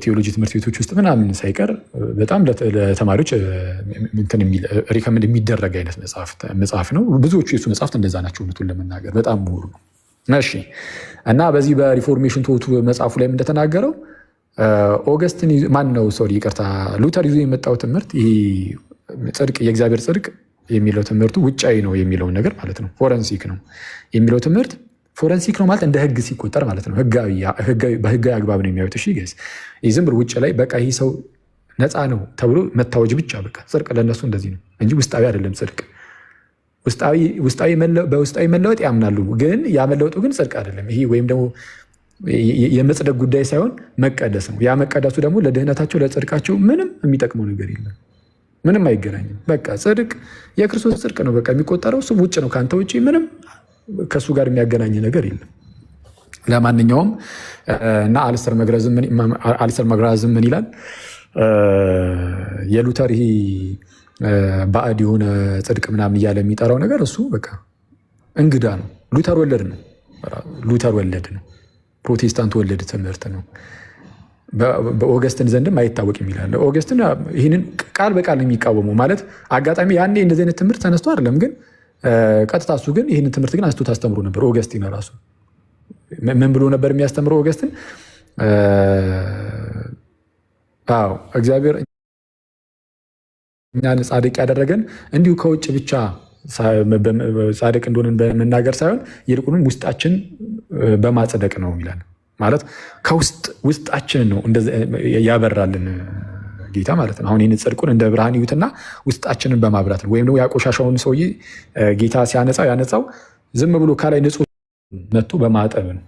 ቴዎሎጂ ትምህርት ቤቶች ውስጥ ምናምን ሳይቀር በጣም ለተማሪዎች ሪከመንድ የሚደረግ አይነት መጽሐፍ ነው። ብዙዎቹ የሱ መጽሐፍት እንደዛ ናቸው። እውነቱን ለመናገር በጣም ምሁሩ ነው። እሺ እና በዚህ በሪፎርሜሽን ቶቱ መጽሐፉ ላይም እንደተናገረው ኦገስትን ማን ነው ሶሪ ይቅርታ ሉተር ይዞ የመጣው ትምህርት ይሄ ጽድቅ የእግዚአብሔር ጽድቅ የሚለው ትምህርቱ ውጫዊ ነው የሚለውን ነገር ማለት ነው። ፎረንሲክ ነው የሚለው ትምህርት ፎረንሲክ ነው ማለት እንደ ህግ ሲቆጠር ማለት ነው። በህጋዊ አግባብ ነው የሚያዩት። እሺ ገስ ዝም ብሎ ውጭ ላይ በቃ ይህ ሰው ነፃ ነው ተብሎ መታወጅ ብቻ በቃ ጽድቅ ለእነሱ እንደዚህ ነው እንጂ ውስጣዊ አይደለም ጽድቅ። በውስጣዊ መለወጥ ያምናሉ፣ ግን ያመለወጡ ግን ጽድቅ አይደለም። ይሄ ወይም ደግሞ የመጽደቅ ጉዳይ ሳይሆን መቀደስ ነው። ያ መቀደሱ ደግሞ ለድህነታቸው ለጽድቃቸው ምንም የሚጠቅመው ነገር የለም፣ ምንም አይገናኝም። በቃ ጽድቅ የክርስቶስ ጽድቅ ነው በቃ የሚቆጠረው፣ እሱ ውጭ ነው። ከአንተ ውጭ ምንም ከእሱ ጋር የሚያገናኝ ነገር የለም። ለማንኛውም እና አልስተር መግራዝም ምን ይላል? የሉተር ይሄ ባዕድ የሆነ ጽድቅ ምናምን እያለ የሚጠራው ነገር እሱ በቃ እንግዳ ነው። ሉተር ወለድ ነው። ፕሮቴስታንት ወለድ ትምህርት ነው። በኦገስትን ዘንድም አይታወቅም ይላል። ኦገስትን ይህንን ቃል በቃል የሚቃወሙ ማለት አጋጣሚ ያኔ እንደዚህ አይነት ትምህርት ተነስቶ አይደለም፣ ግን ቀጥታ እሱ ግን ይህንን ትምህርት ግን አንስቶ ታስተምሮ ነበር። ኦገስቲን ራሱ ምን ብሎ ነበር የሚያስተምረው? ኦገስትን እግዚአብሔር እኛን ጻድቅ ያደረገን እንዲሁ ከውጭ ብቻ ጻድቅ እንደሆንን በመናገር ሳይሆን ይልቁንም ውስጣችን በማጽደቅ ነው ይላል። ማለት ውስጣችን ነው ያበራልን ጌታ ማለት ነው። አሁን ይህን ጽድቁን እንደ ብርሃን ይዩትና ውስጣችንን በማብራት ነው። ወይም ደግሞ ያቆሻሻውን ሰውዬ ጌታ ያነጻው ዝም ብሎ ከላይ ንጹህ መጥቶ በማጠብ ነው።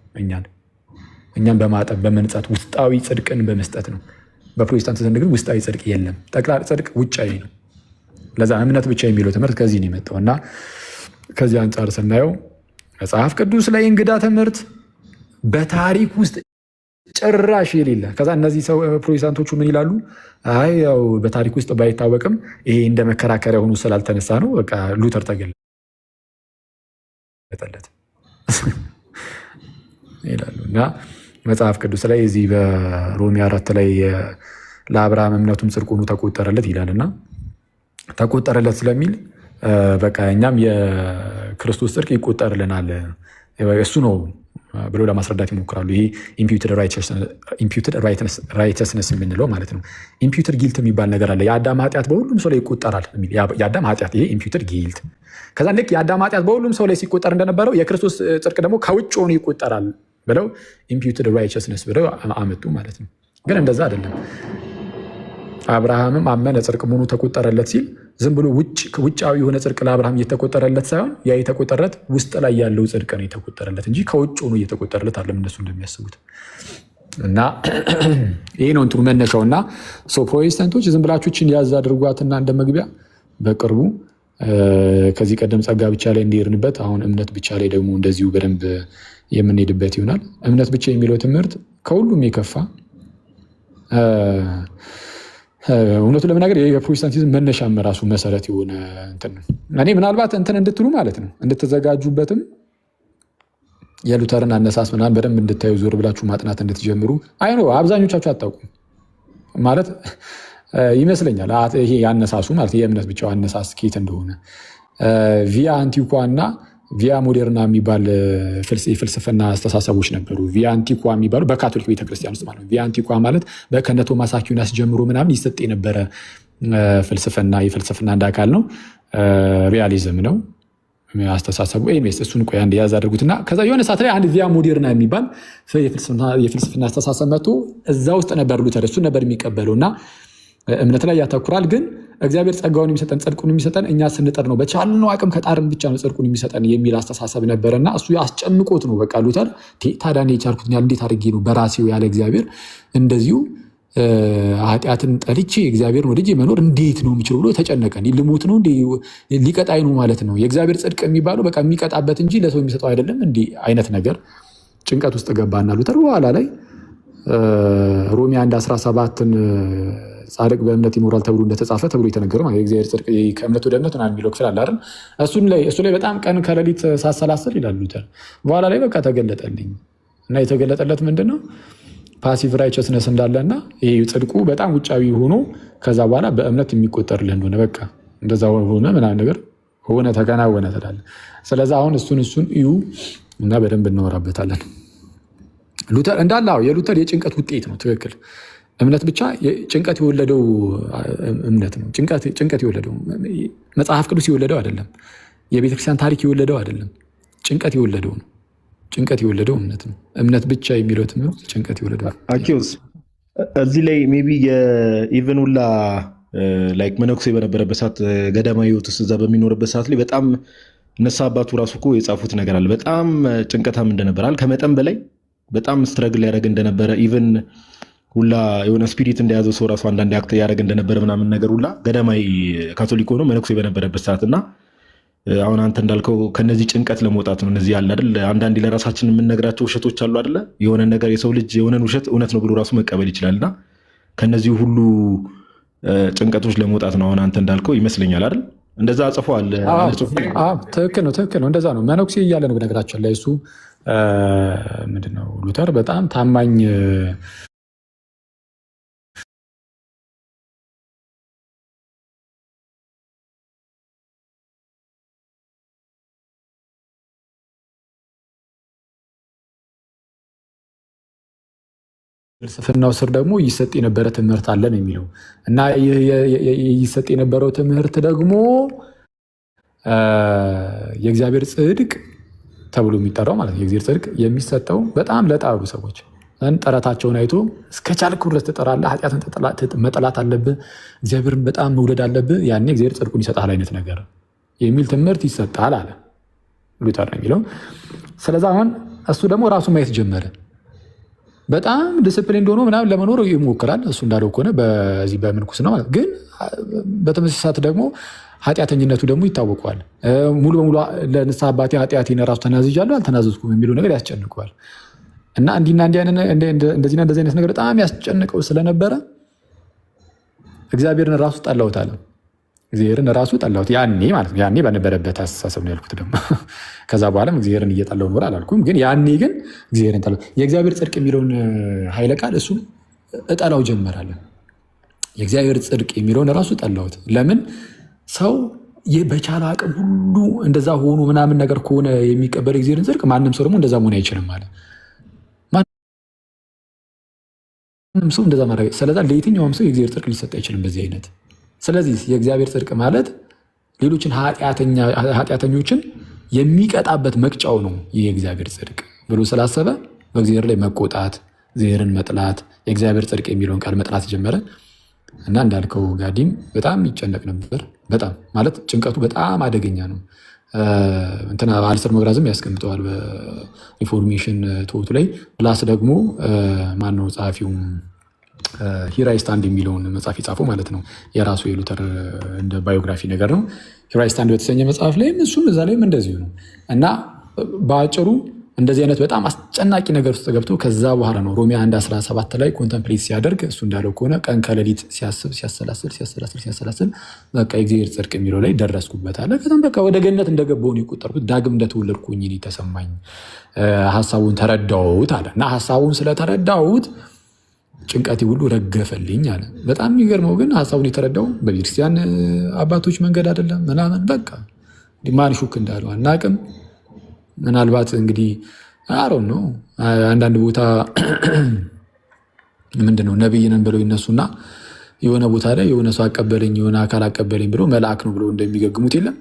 እኛን በማጠብ በመንጻት ውስጣዊ ጽድቅን በመስጠት ነው። በፕሮቴስታንት ዘንድ ግን ውስጣዊ ጽድቅ የለም። ጠቅላላ ጽድቅ ውጫዊ ነው። ለዛ እምነት ብቻ የሚለው ትምህርት ከዚህ ነው የመጣው እና ከዚህ አንጻር ስናየው መጽሐፍ ቅዱስ ላይ እንግዳ ትምህርት በታሪክ ውስጥ ጭራሽ የሌለ። ከዛ እነዚህ ሰው ፕሮቴስታንቶቹ ምን ይላሉ? አይ ያው በታሪክ ውስጥ ባይታወቅም ይሄ እንደ መከራከሪያ ሆኖ ስላልተነሳ ነው በቃ ሉተር ተገለጠለት ይላሉ። እና መጽሐፍ ቅዱስ ላይ እዚህ በሮሜ 4 ላይ ለአብርሃም እምነቱም ጽድቅ ሆኖ ተቆጠረለት ይላልና ተቆጠረለት ስለሚል በቃ እኛም የክርስቶስ ጽድቅ ይቆጠርልናል እሱ ነው ብሎ ለማስረዳት ይሞክራሉ። ይሄ ኢምፒውትድ ራይተስነስ የምንለው ማለት ነው። ኢምፒውትድ ጊልት የሚባል ነገር አለ። የአዳም ኃጢአት በሁሉም ሰው ላይ ይቆጠራል። የአዳም ኃጢአት ይሄ ኢምፒውትድ ጊልት። ከዛ ልክ የአዳም ኃጢአት በሁሉም ሰው ላይ ሲቆጠር እንደነበረው የክርስቶስ ጽድቅ ደግሞ ከውጭ ሆኖ ይቆጠራል ብለው ኢምፒውትድ ራይቸስነስ ብለው አመጡ ማለት ነው። ግን እንደዛ አይደለም። አብርሃምም አመነ ጽድቅ መሆኑ ተቆጠረለት ሲል ዝም ብሎ ውጫዊ የሆነ ጽድቅ ለአብርሃም እየተቆጠረለት ሳይሆን ያ የተቆጠረለት ውስጥ ላይ ያለው ጽድቅ ነው የተቆጠረለት እንጂ ከውጭ ሆኖ እየተቆጠረለት አለም እነሱ እንደሚያስቡት። እና ይሄ ነው እንትኑ መነሻው። እና ፕሮቴስታንቶች ዝም ብላችሁችን ያዝ አድርጓትና እንደ መግቢያ በቅርቡ ከዚህ ቀደም ጸጋ ብቻ ላይ እንዲሄድንበት አሁን እምነት ብቻ ላይ ደግሞ እንደዚሁ በደንብ የምንሄድበት ይሆናል። እምነት ብቻ የሚለው ትምህርት ከሁሉም የከፋ እውነቱ ለመናገር የፕሮቴስታንቲዝም መነሻም ራሱ መሰረት የሆነ እንትን ነው። እኔ ምናልባት እንትን እንድትሉ ማለት ነው እንድትዘጋጁበትም የሉተርን አነሳስ ምናምን በደንብ እንድታዩ ዞር ብላችሁ ማጥናት እንድትጀምሩ። አይ ነው አብዛኞቻችሁ አታውቁም ማለት ይመስለኛል። ይሄ ያነሳሱ ማለት የእምነት ብቻው አነሳስ ኬት እንደሆነ ቪያ አንቲኳ እና ቪያ ሞዴርና የሚባል የፍልስፍና አስተሳሰቦች ነበሩ። ቪያ አንቲኳ የሚባሉ በካቶሊክ ቤተክርስቲያን ውስጥ ማለት ነው። ቪያ አንቲኳ ማለት ከነ ቶማስ አኩናስ ጀምሮ ምናምን ይሰጥ የነበረ ፍልስፍና የፍልስፍና አንድ አካል ነው። ሪያሊዝም ነው አስተሳሰቡ። እሱን ቆይ አንድ ያዝ አድርጉትና ከዛ የሆነ ሰዓት ላይ አንድ ቪያ ሞዴርና የሚባል የፍልስፍና አስተሳሰብ መጥቶ እዛ ውስጥ ነበር ሉተር እሱን ነበር የሚቀበለው እና እምነት ላይ ያተኩራል። ግን እግዚአብሔር ጸጋውን የሚሰጠን ጽድቁን የሚሰጠን እኛ ስንጠር ነው፣ በቻልነው አቅም ከጣርን ብቻ ነው ጽድቁን የሚሰጠን የሚል አስተሳሰብ ነበረና እሱ አስጨንቆት ነው በቃ ሉተር ታዲያ እኔ የቻልኩት እንዴት አድርጌ ነው በራሴው ያለ እግዚአብሔር እንደዚሁ ኃጢአትን ጠልቼ እግዚአብሔርን ወድጄ መኖር እንዴት ነው የሚችለው ብሎ ተጨነቀ። ልሞት ነው ሊቀጣይ ነው ማለት ነው። የእግዚአብሔር ጽድቅ የሚባለው በቃ የሚቀጣበት እንጂ ለሰው የሚሰጠው አይደለም እንዲህ አይነት ነገር ጭንቀት ውስጥ ገባና ሉተር በኋላ ላይ ሮሜ 1:17ን ጻድቅ በእምነት ይኖራል ተብሎ እንደተጻፈ ተብሎ የተነገረው ማለት የእግዚአብሔር ጽድቅ ከእምነት ወደ እምነት ምናምን የሚለው ክፍል አለ አይደል? እሱ ላይ በጣም ቀን ከሌሊት ሳሰላስል ይላል ሉተር። በኋላ ላይ በቃ ተገለጠልኝ እና የተገለጠለት ምንድን ነው? ፓሲቭ ራይቸስነስ እንዳለና ይሄ ጽድቁ በጣም ውጫዊ ሆኖ ከዛ በኋላ በእምነት የሚቆጠርልህ እንደሆነ በቃ እንደዛ ሆነ ምናምን ነገር ሆነ ተከናወነ ትላለህ። ስለዚህ አሁን እሱን እዩ እና በደንብ እናወራበታለን። ሉተር እንዳለ የሉተር የጭንቀት ውጤት ነው። ትክክል። እምነት ብቻ ጭንቀት የወለደው እምነት ነው። ጭንቀት የወለደው መጽሐፍ ቅዱስ የወለደው አይደለም። የቤተክርስቲያን ታሪክ የወለደው አይደለም። ጭንቀት የወለደው ነው። ጭንቀት የወለደው እምነት ነው። እምነት ብቻ የሚለው ትምህርት ጭንቀት የወለደው። አኪዮስ እዚህ ላይ ሜይ ቢ የኢቨን ሁላ ላይክ መነኩሴ በነበረበት ሰዓት ገዳማዊ ሕይወት ውስጥ እዛ በሚኖርበት ሰዓት ላይ በጣም እነሳ አባቱ ራሱ እኮ የጻፉት ነገር አለ። በጣም ጭንቀታም እንደነበራል ከመጠን በላይ በጣም ስትረግል ያደረግ እንደነበረ ኢቨን ሁላ የሆነ ስፒሪት እንደያዘው ሰው ራሱ አንዳንድ አክት ያደረግ እንደነበረ ምናምን ነገር ሁላ ገዳማዊ ካቶሊክ ሆኖ መነኩሴ በነበረበት ሰዓት እና አሁን አንተ እንዳልከው ከነዚህ ጭንቀት ለመውጣት ነው። እነዚህ ያለ አይደል አንዳንዴ ለራሳችን የምንነግራቸው ውሸቶች አሉ አይደለ? የሆነ ነገር የሰው ልጅ የሆነን ውሸት እውነት ነው ብሎ ራሱ መቀበል ይችላልና ከነዚህ ሁሉ ጭንቀቶች ለመውጣት ነው። አሁን አንተ እንዳልከው ይመስለኛል አይደል? እንደዛ ጽፏል። ትክክል ነው። እንደዛ ነው። መነኩሴ እያለ ነው በነገራችን ላይ እሱ ምንድነው ሉተር በጣም ታማኝ ፍልስፍናው ስር ደግሞ ይሰጥ የነበረ ትምህርት አለን የሚለው እና ይሰጥ የነበረው ትምህርት ደግሞ የእግዚአብሔር ጽድቅ ተብሎ የሚጠራው ማለት ነው። የእግዚአብሔር ጽድቅ የሚሰጠው በጣም ለጣሉ ሰዎች ጥረታቸውን አይቶ እስከ ቻልክ ድረስ ትጠራለህ፣ ኃጢአትን መጠላት አለብህ፣ እግዚአብሔርን በጣም መውደድ አለብህ፣ ያኔ እግዚአብሔር ጽድቁን ይሰጣል አይነት ነገር የሚል ትምህርት ይሰጣል አለ ሉተር ነው የሚለው። ስለዚህ አሁን እሱ ደግሞ ራሱ ማየት ጀመረ። በጣም ዲስፕሊን እንደሆነ ምናምን ለመኖር ይሞክራል። እሱ እንዳለው ከሆነ በዚህ በምንኩስና ማለት ግን በተመሳሳይ ሰዓት ደግሞ ኃጢአተኝነቱ ደግሞ ይታወቀዋል። ሙሉ በሙሉ ለንስሐ አባቴ ኃጢአቴን ራሱ ተናዝዣለሁ አልተናዘዝኩም የሚለው ነገር ያስጨንቀዋል። እና እንደዚህና እንደዚህ አይነት ነገር በጣም ያስጨንቀው ስለነበረ እግዚአብሔርን ራሱ ጠላሁት አለ። እግዚአብሔርን ራሱ ጠላሁት ያኔ ማለት ነው። ያኔ በነበረበት አስተሳሰብ ነው ያልኩት። ደግሞ ከዛ በኋላም እግዚአብሔርን እየጠላሁ ነው አላልኩም። ግን ያኔ ግን እግዚአብሔርን ጠላሁት። የእግዚአብሔር ጽድቅ የሚለውን ኃይለ ቃል እሱን እጠላው ጀመራለን። የእግዚአብሔር ጽድቅ የሚለውን ራሱ ጠላሁት። ለምን ሰው በቻለ አቅም ሁሉ እንደዛ ሆኖ ምናምን ነገር ከሆነ የሚቀበል እግዚአብሔርን ጽድቅ ማንም ሰው ደግሞ እንደዛ መሆን አይችልም ማለት ማንም ሰው እንደዛ ማድረግ። ስለዚህ ለየትኛውም ሰው የእግዚአብሔር ጽድቅ ሊሰጥ አይችልም በዚህ አይነት። ስለዚህ የእግዚአብሔር ጽድቅ ማለት ሌሎችን ኃጢአተኞችን የሚቀጣበት መቅጫው ነው። ይህ የእግዚአብሔር ጽድቅ ብሎ ስላሰበ በእግዚአብሔር ላይ መቆጣት፣ እግዚአብሔርን መጥላት፣ የእግዚአብሔር ጽድቅ የሚለውን ቃል መጥላት ጀመረ እና እንዳልከው ጋዲም በጣም ይጨነቅ ነበር። በጣም ማለት ጭንቀቱ በጣም አደገኛ ነው። እንትና አልሰር መግራዝም ያስቀምጠዋል በሪፎርሜሽን ቶቱ ላይ። ፕላስ ደግሞ ማነው ጸሐፊው ሂራይ ስታንድ የሚለውን መጽሐፍ የጻፈው ማለት ነው። የራሱ የሉተር እንደ ባዮግራፊ ነገር ነው። ሂራይ ስታንድ በተሰኘ መጽሐፍ ላይም እሱም እዛ ላይም እንደዚሁ ነው እና በአጭሩ እንደዚህ አይነት በጣም አስጨናቂ ነገር ውስጥ ገብቶ ከዛ በኋላ ነው ሮሜ 1:17 ላይ ኮንተምፕሌት ሲያደርግ እሱ እንዳለው ከሆነ ቀን ከሌሊት ሲያስብ ሲያሰላስል በቃ የእግዚአብሔር ጽድቅ የሚለው ላይ ደረስኩበት አለ። ከዛም በቃ ወደ ገነት እንደገባሁ ነው የቆጠርኩት፣ ዳግም እንደተወለድኩኝ ተሰማኝ፣ ሀሳቡን ተረዳሁት አለ እና ሀሳቡን ስለተረዳሁት ጭንቀቴ ሁሉ ረገፈልኝ አለ። በጣም የሚገርመው ግን ሀሳቡን የተረዳው በቤተክርስቲያን አባቶች መንገድ አይደለም ምናምን በቃ ማን ሹክ እንዳለው አናቅም። ምናልባት እንግዲህ አሮን ነው አንዳንድ ቦታ ምንድነው ነብይ ነን ብለው ይነሱና የሆነ ቦታ ላይ የሆነ ሰው አቀበለኝ የሆነ አካል አቀበለኝ ብሎ መልአክ ነው ብሎ እንደሚገግሙት የለም።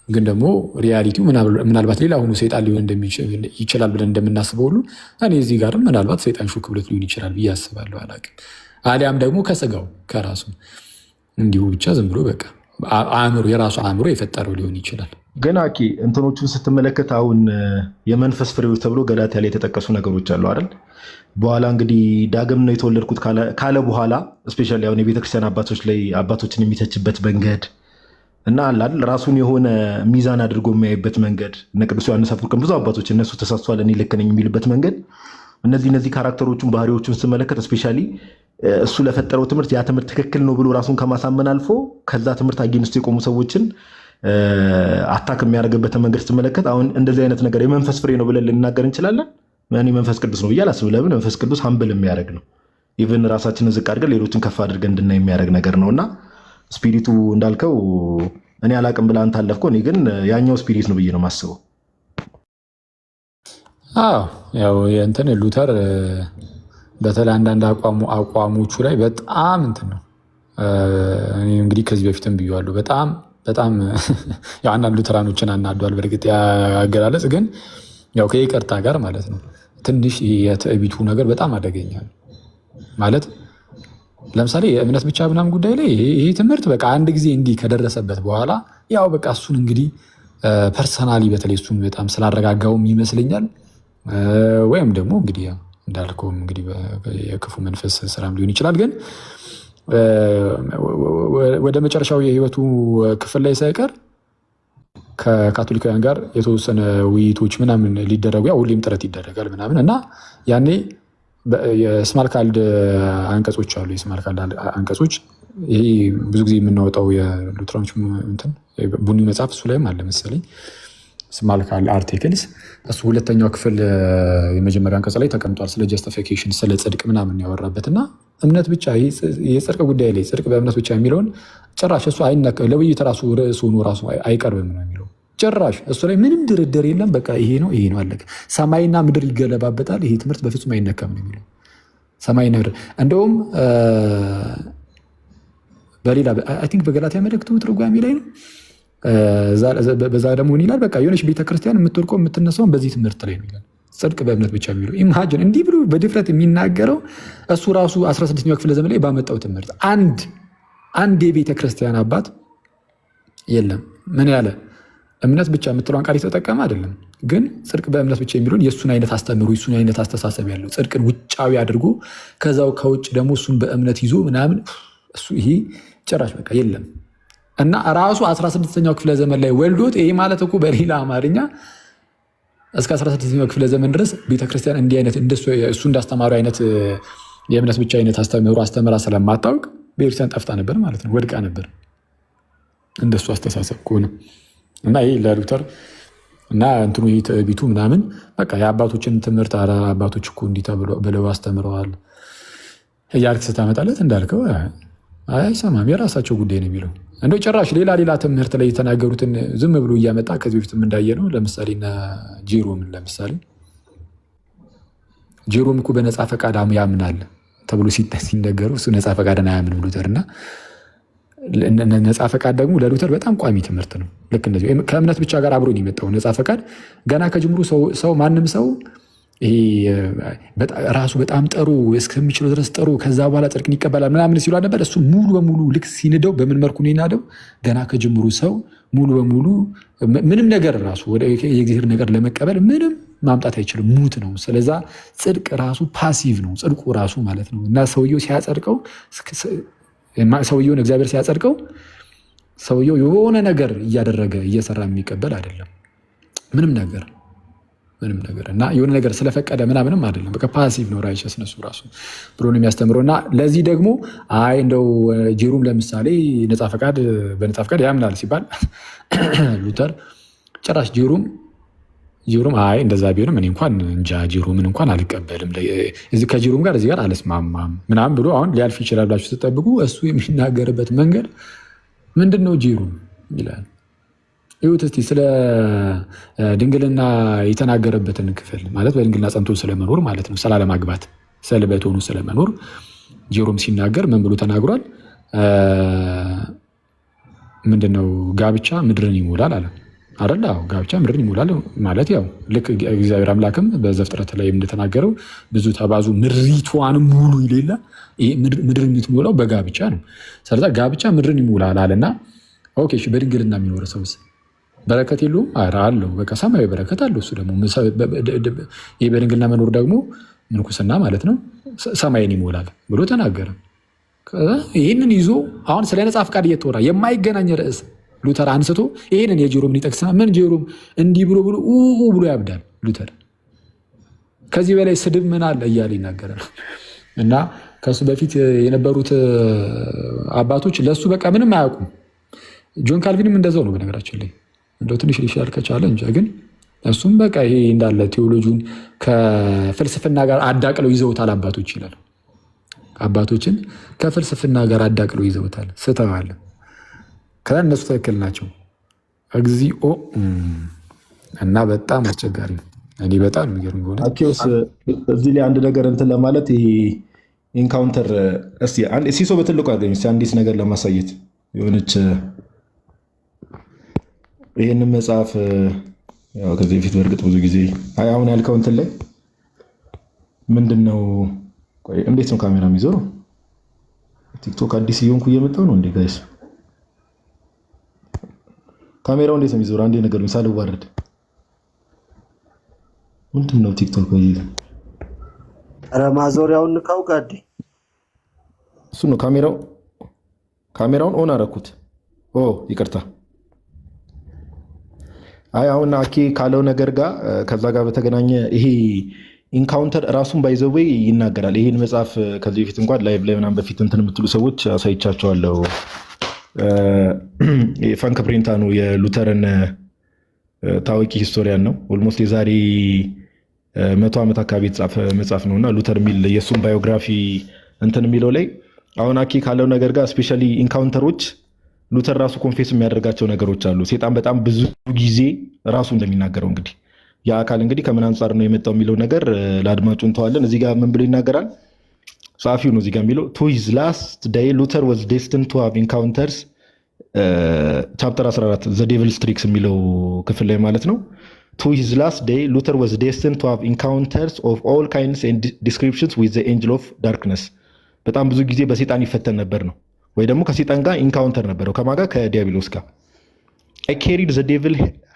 ግን ደግሞ ሪያሊቲው ምናልባት ሌላ ሆኖ ሰይጣን ሊሆን ይችላል ብለን እንደምናስበው ሁሉ እኔ እዚህ ጋርም ምናልባት ሰይጣን ሹክ ብሎት ሊሆን ይችላል ብዬ አስባለሁ። አላውቅም። አሊያም ደግሞ ከስጋው ከራሱ እንዲሁ ብቻ ዝም ብሎ በቃ አእምሮ የራሱ አእምሮ የፈጠረው ሊሆን ይችላል። ግን አኪ እንትኖቹን ስትመለከት አሁን የመንፈስ ፍሬዎች ተብሎ ገላትያ ላይ የተጠቀሱ ነገሮች አሉ አይደል? በኋላ እንግዲህ ዳግም ነው የተወለድኩት ካለ በኋላ እስፔሻሊ አሁን የቤተክርስቲያን አባቶች ላይ አባቶችን የሚተችበት መንገድ እና አላል ራሱን የሆነ ሚዛን አድርጎ የሚያይበት መንገድ እነ ቅዱስ ዮሐንስ አፈወርቅም ብዙ አባቶች እነሱ ተሳስቷል እኔ ልክ ነኝ የሚልበት መንገድ እነዚህ ካራክተሮቹን ባህሪዎቹን ስትመለከት እስፔሻሊ እሱ ለፈጠረው ትምህርት ያ ትምህርት ትክክል ነው ብሎ ራሱን ከማሳመን አልፎ ከዛ ትምህርት አጌንስት የቆሙ ሰዎችን አታክ የሚያደርግበትን መንገድ ስትመለከት አሁን እንደዚህ አይነት ነገር የመንፈስ ፍሬ ነው ብለን ልናገር እንችላለን እኔ መንፈስ ቅዱስ ነው ብዬ አላስብም። ለምን? መንፈስ ቅዱስ ሀምብል የሚያደርግ ነው። ኢቨን ራሳችንን ዝቅ አድርገን ሌሎችን ከፍ አድርገን እንድናይ የሚያደርግ ነገር ነውና ስፒሪቱ እንዳልከው እኔ አላቅም ብለህ አንተ አለፍከው። እኔ ግን ያኛው ስፒሪት ነው ብዬ ነው የማስበው። ያው የእንትን ሉተር በተለይ አንዳንድ አቋሞቹ ላይ በጣም እንትን ነው። እንግዲህ ከዚህ በፊትም ብዬዋለሁ። በጣም ያው አንዳንድ ሉተራኖችን አናዷል። በእርግጥ ያገላለጽ ግን ያው ከይቅርታ ጋር ማለት ነው ትንሽ የትዕቢቱ ነገር በጣም አደገኛ ነው ማለት። ለምሳሌ የእምነት ብቻ ምናምን ጉዳይ ላይ ይሄ ትምህርት በቃ አንድ ጊዜ እንዲህ ከደረሰበት በኋላ ያው በቃ እሱን እንግዲህ ፐርሰናሊ በተለይ እሱን በጣም ስላረጋጋውም ይመስለኛል ወይም ደግሞ እንግዲህ እንዳልከውም እንግዲህ የክፉ መንፈስ ስራም ሊሆን ይችላል። ግን ወደ መጨረሻው የህይወቱ ክፍል ላይ ሳይቀር ከካቶሊካውያን ጋር የተወሰነ ውይይቶች ምናምን ሊደረጉ ያው ሁሌም ጥረት ይደረጋል ምናምን እና ያኔ የስማልካልድ አንቀጾች አሉ። የስማልካልድ አንቀጾች ይሄ ብዙ ጊዜ የምናወጣው የሉትራኖች ቡኒ መጽሐፍ እሱ ላይም አለ መሰለኝ ስማልካልድ አርቲክልስ። እሱ ሁለተኛው ክፍል የመጀመሪያ አንቀጽ ላይ ተቀምጧል። ስለ ጀስቲፊኬሽን ስለ ጽድቅ ምናምን ያወራበት እና እምነት ብቻ የጽድቅ ጉዳይ ላይ ጽድቅ በእምነት ብቻ የሚለውን ጭራሽ እሱ ለውይይት ራሱ ርዕስ ሆኖ ራሱ አይቀርብም ነው የሚለው። ጭራሽ እሱ ላይ ምንም ድርድር የለም። በቃ ይሄ ነው አለቀ። ሰማይና ምድር ይገለባበጣል። ይሄ ትምህርት በፍጹም አይነካም ነው የሚለው። ሰማይና ምድር እንደውም በሌላ አይ ቲንክ በገላትያ መልእክቱ ትርጓሜ ላይ ነው። በዛ ደግሞ ምን ይላል? በቃ የሆነች ቤተክርስቲያን የምትወድቀው የምትነሳውን በዚህ ትምህርት ላይ ነው ይላል። ጽድቅ በእምነት ብቻ የሚለው ኢማጂን እንዲህ ብሎ በድፍረት የሚናገረው እሱ ራሱ 16ኛው ክፍለ ዘመን ላይ ባመጣው ትምህርት አንድ የቤተክርስቲያን አባት የለም ምን ያለ እምነት ብቻ የምትለውን ቃል የተጠቀመ አይደለም። ግን ጽድቅ በእምነት ብቻ የሚለውን የእሱን አይነት አስተምሮ የእሱን አይነት አስተሳሰብ ያለው ጽድቅን ውጫዊ አድርጎ ከዛው ከውጭ ደግሞ እሱን በእምነት ይዞ ምናምን እሱ ይሄ ጭራሽ በቃ የለም። እና ራሱ 16ኛው ክፍለ ዘመን ላይ ወልዶት ይሄ ማለት እኮ በሌላ አማርኛ እስከ 16ኛው ክፍለ ዘመን ድረስ ቤተክርስቲያን እንዲህ አይነት እሱ እንዳስተማሩ አይነት የእምነት ብቻ አይነት አስተምራ ስለማታውቅ ቤተክርስቲያን ጠፍታ ነበር ማለት ነው፣ ወድቃ ነበር እንደሱ አስተሳሰብ ከሆነ እና ይሄ ለሉተር እና እንትኑ ይሄ ትዕቢቱ ምናምን በቃ የአባቶችን ትምህርት አባቶች እኮ እንዲህ ብለው አስተምረዋል እያልክ ስታመጣለት እንዳልከው አይሰማም። የራሳቸው ጉዳይ ነው የሚለው። እንደው ጭራሽ ሌላ ትምህርት ላይ የተናገሩትን ዝም ብሎ እያመጣ ከዚህ በፊትም እንዳየ ነው። ለምሳሌ እና ጄሮምን ለምሳሌ ጄሮም እኮ በነፃ ፈቃድ ያምናል ተብሎ ሲነገሩ እሱ ነፃ ፈቃድን አያምንም ሉተር። እና ነፃ ፈቃድ ደግሞ ለሉተር በጣም ቋሚ ትምህርት ነው። ልክ እንደዚህ ከእምነት ብቻ ጋር አብሮን የመጣው ነፃ ፈቃድ ገና ከጅምሩ ሰው ማንም ሰው ይሄ ራሱ በጣም ጥሩ እስከሚችለው ድረስ ጥሩ ከዛ በኋላ ጽድቅን ይቀበላል ምናምን ሲሉ ነበር። እሱ ሙሉ በሙሉ ልክ ሲንደው በምን መልኩ ነው ይናደው? ገና ከጅምሩ ሰው ሙሉ በሙሉ ምንም ነገር ራሱ ወደ የእግዚአብሔር ነገር ለመቀበል ምንም ማምጣት አይችልም፣ ሙት ነው። ስለዛ ጽድቅ ራሱ ፓሲቭ ነው፣ ጽድቁ ራሱ ማለት ነው። እና ሰውየው ሲያጸድቀው ሰውየውን እግዚአብሔር ሲያጸድቀው ሰውየው የሆነ ነገር እያደረገ እየሰራ የሚቀበል አይደለም ምንም ነገር እና የሆነ ነገር ስለፈቀደ ምናምንም አይደለም። በቃ ፓሲቭ ነው ራይቸስነሱ ራሱ ብሎ ነው የሚያስተምረው። እና ለዚህ ደግሞ እንደው ጄሮም ለምሳሌ በነፃ ፈቃድ ያምናል ሲባል ሉተር ጭራሽ ጄሮም እንደዛ ቢሆንም እኔ እንኳን እንጃ ጄሮምን እንኳን አልቀበልም ከጄሮም ጋር እዚህ ጋር አልስማማም ምናምን ብሎ አሁን ሊያልፍ ይችላል ብላችሁ ስትጠብቁ እሱ የሚናገርበት መንገድ ምንድን ነው? ጄሮም ይላል ይሁት እስቲ ስለ ድንግልና የተናገረበትን ክፍል ማለት በድንግልና ጸንቶ ስለመኖር ማለት ነው፣ ስላለማግባት ሰልበት ሆኖ ስለመኖር ጄሮም ሲናገር ምን ብሎ ተናግሯል? ምንድነው? ጋብቻ ምድርን ይሞላል አለ አይደል? አዎ ጋብቻ ምድርን ይሞላል ማለት ያው ልክ እግዚአብሔር አምላክም በዘፍጥረት ላይ እንደተናገረው ብዙ ተባዙ ምድሪቷን ሙሉ ይሌላ ምድርን የምትሞላው በጋብቻ ነው። ስለዚህ ጋብቻ ምድርን ይሞላል አለና ኦኬ እሺ፣ በድንግልና የሚኖር ሰውስ በረከት የለውም? ኧረ አለው። በቃ ሰማያዊ በረከት አለው። እሱ ደግሞ ይህ በድንግልና መኖር ደግሞ ምንኩስና ማለት ነው፣ ሰማይን ይሞላል ብሎ ተናገረ። ይህንን ይዞ አሁን ስለ ነፃ ፈቃድ እየተወራ የማይገናኝ ርዕስ ሉተር አንስቶ ይህንን የጄሮምን ይጠቅስና ምን ጄሮም እንዲህ ብሎ ያብዳል ሉተር። ከዚህ በላይ ስድብ ምን አለ እያለ ይናገራል። እና ከሱ በፊት የነበሩት አባቶች ለሱ በቃ ምንም አያውቁም። ጆን ካልቪንም እንደዛው ነው። በነገራችን ላይ እንደው ትንሽ ሊሻል ከቻለ እንጂ ግን እሱም በቃ ይሄ እንዳለ ቴዎሎጂውን ከፍልስፍና ጋር አዳቅለው ይዘውታል አባቶች ይላል። አባቶችን ከፍልስፍና ጋር አዳቅለው ይዘውታል። ስተዋል ከዛ እነሱ ትክክል ናቸው። እግዚኦ እና በጣም አስቸጋሪ ነው። እኔ በጣም የሚገርም ሆነ አኬዎስ እዚህ ላይ አንድ ነገር እንትን ለማለት ይሄ ኢንካውንተር እስቲ አንድ ሲሶ በትልቁ አገኝ አንዲት ነገር ለማሳየት የሆነች ይሄንን መጽሐፍ ያው ከዚህ በፊት በእርግጥ ብዙ ጊዜ አሁን ያልከው እንትን ላይ ምንድነው? ቆይ እንዴት ነው ካሜራ የሚዞረው? ቲክቶክ አዲስ እየሆንኩ እየመጣሁ ነው እንዴ ጋይስ? ካሜራው እንዴት ነው የሚዞረው? አንዴ ነገር ምሳሌ ዋረድ ምንድነው ቲክቶክ ወይ ማዞሪያውን ንካው ጋዲ እሱ ነው ካሜራውን ኦን አደረኩት። ኦ ይቅርታ። አይ አሁን አኬ ካለው ነገር ጋር ከዛ ጋር በተገናኘ ይሄ ኢንካውንተር ራሱን ባይዘው ይናገራል። ይሄን መጽሐፍ ከዚህ በፊት እንኳን ላይቭ ላይ ምናምን በፊት እንትን የምትሉ ሰዎች አሳይቻቸዋለሁ። ፍራንክ ብሬንታኑ የሉተርን ታዋቂ ሂስቶሪያን ነው። ኦልሞስት የዛሬ 100 ዓመት አካባቢ የተጻፈ መጽሐፍ ነውና ሉተር የሚል የእሱን ባዮግራፊ እንትን የሚለው ላይ አሁን አኬ ካለው ነገር ጋር ስፔሻሊ ኢንካውንተሮች ሉተር ራሱ ኮንፌስ የሚያደርጋቸው ነገሮች አሉ። ሴጣን በጣም ብዙ ጊዜ ራሱ እንደሚናገረው እንግዲህ የአካል እንግዲህ ከምን አንጻር ነው የመጣው የሚለው ነገር ለአድማጩ እንተዋለን። እዚህ ጋር ምን ብሎ ይናገራል ጸሐፊው ነው እዚህ ጋር የሚለው to his last day Luther was destined to have encounters ቻፕተር 14 the devil's tricks የሚለው ክፍል ላይ ማለት ነው። to his last day Luther was destined to have encounters of all kinds and descriptions with the angel of darkness በጣም ብዙ ጊዜ በሴጣን ይፈተን ነበር ነው ወይ ደግሞ ከሴጣን ጋር ኢንካውንተር ነበረው ከማጋ ከዲያብሎስ ጋር I carried the devil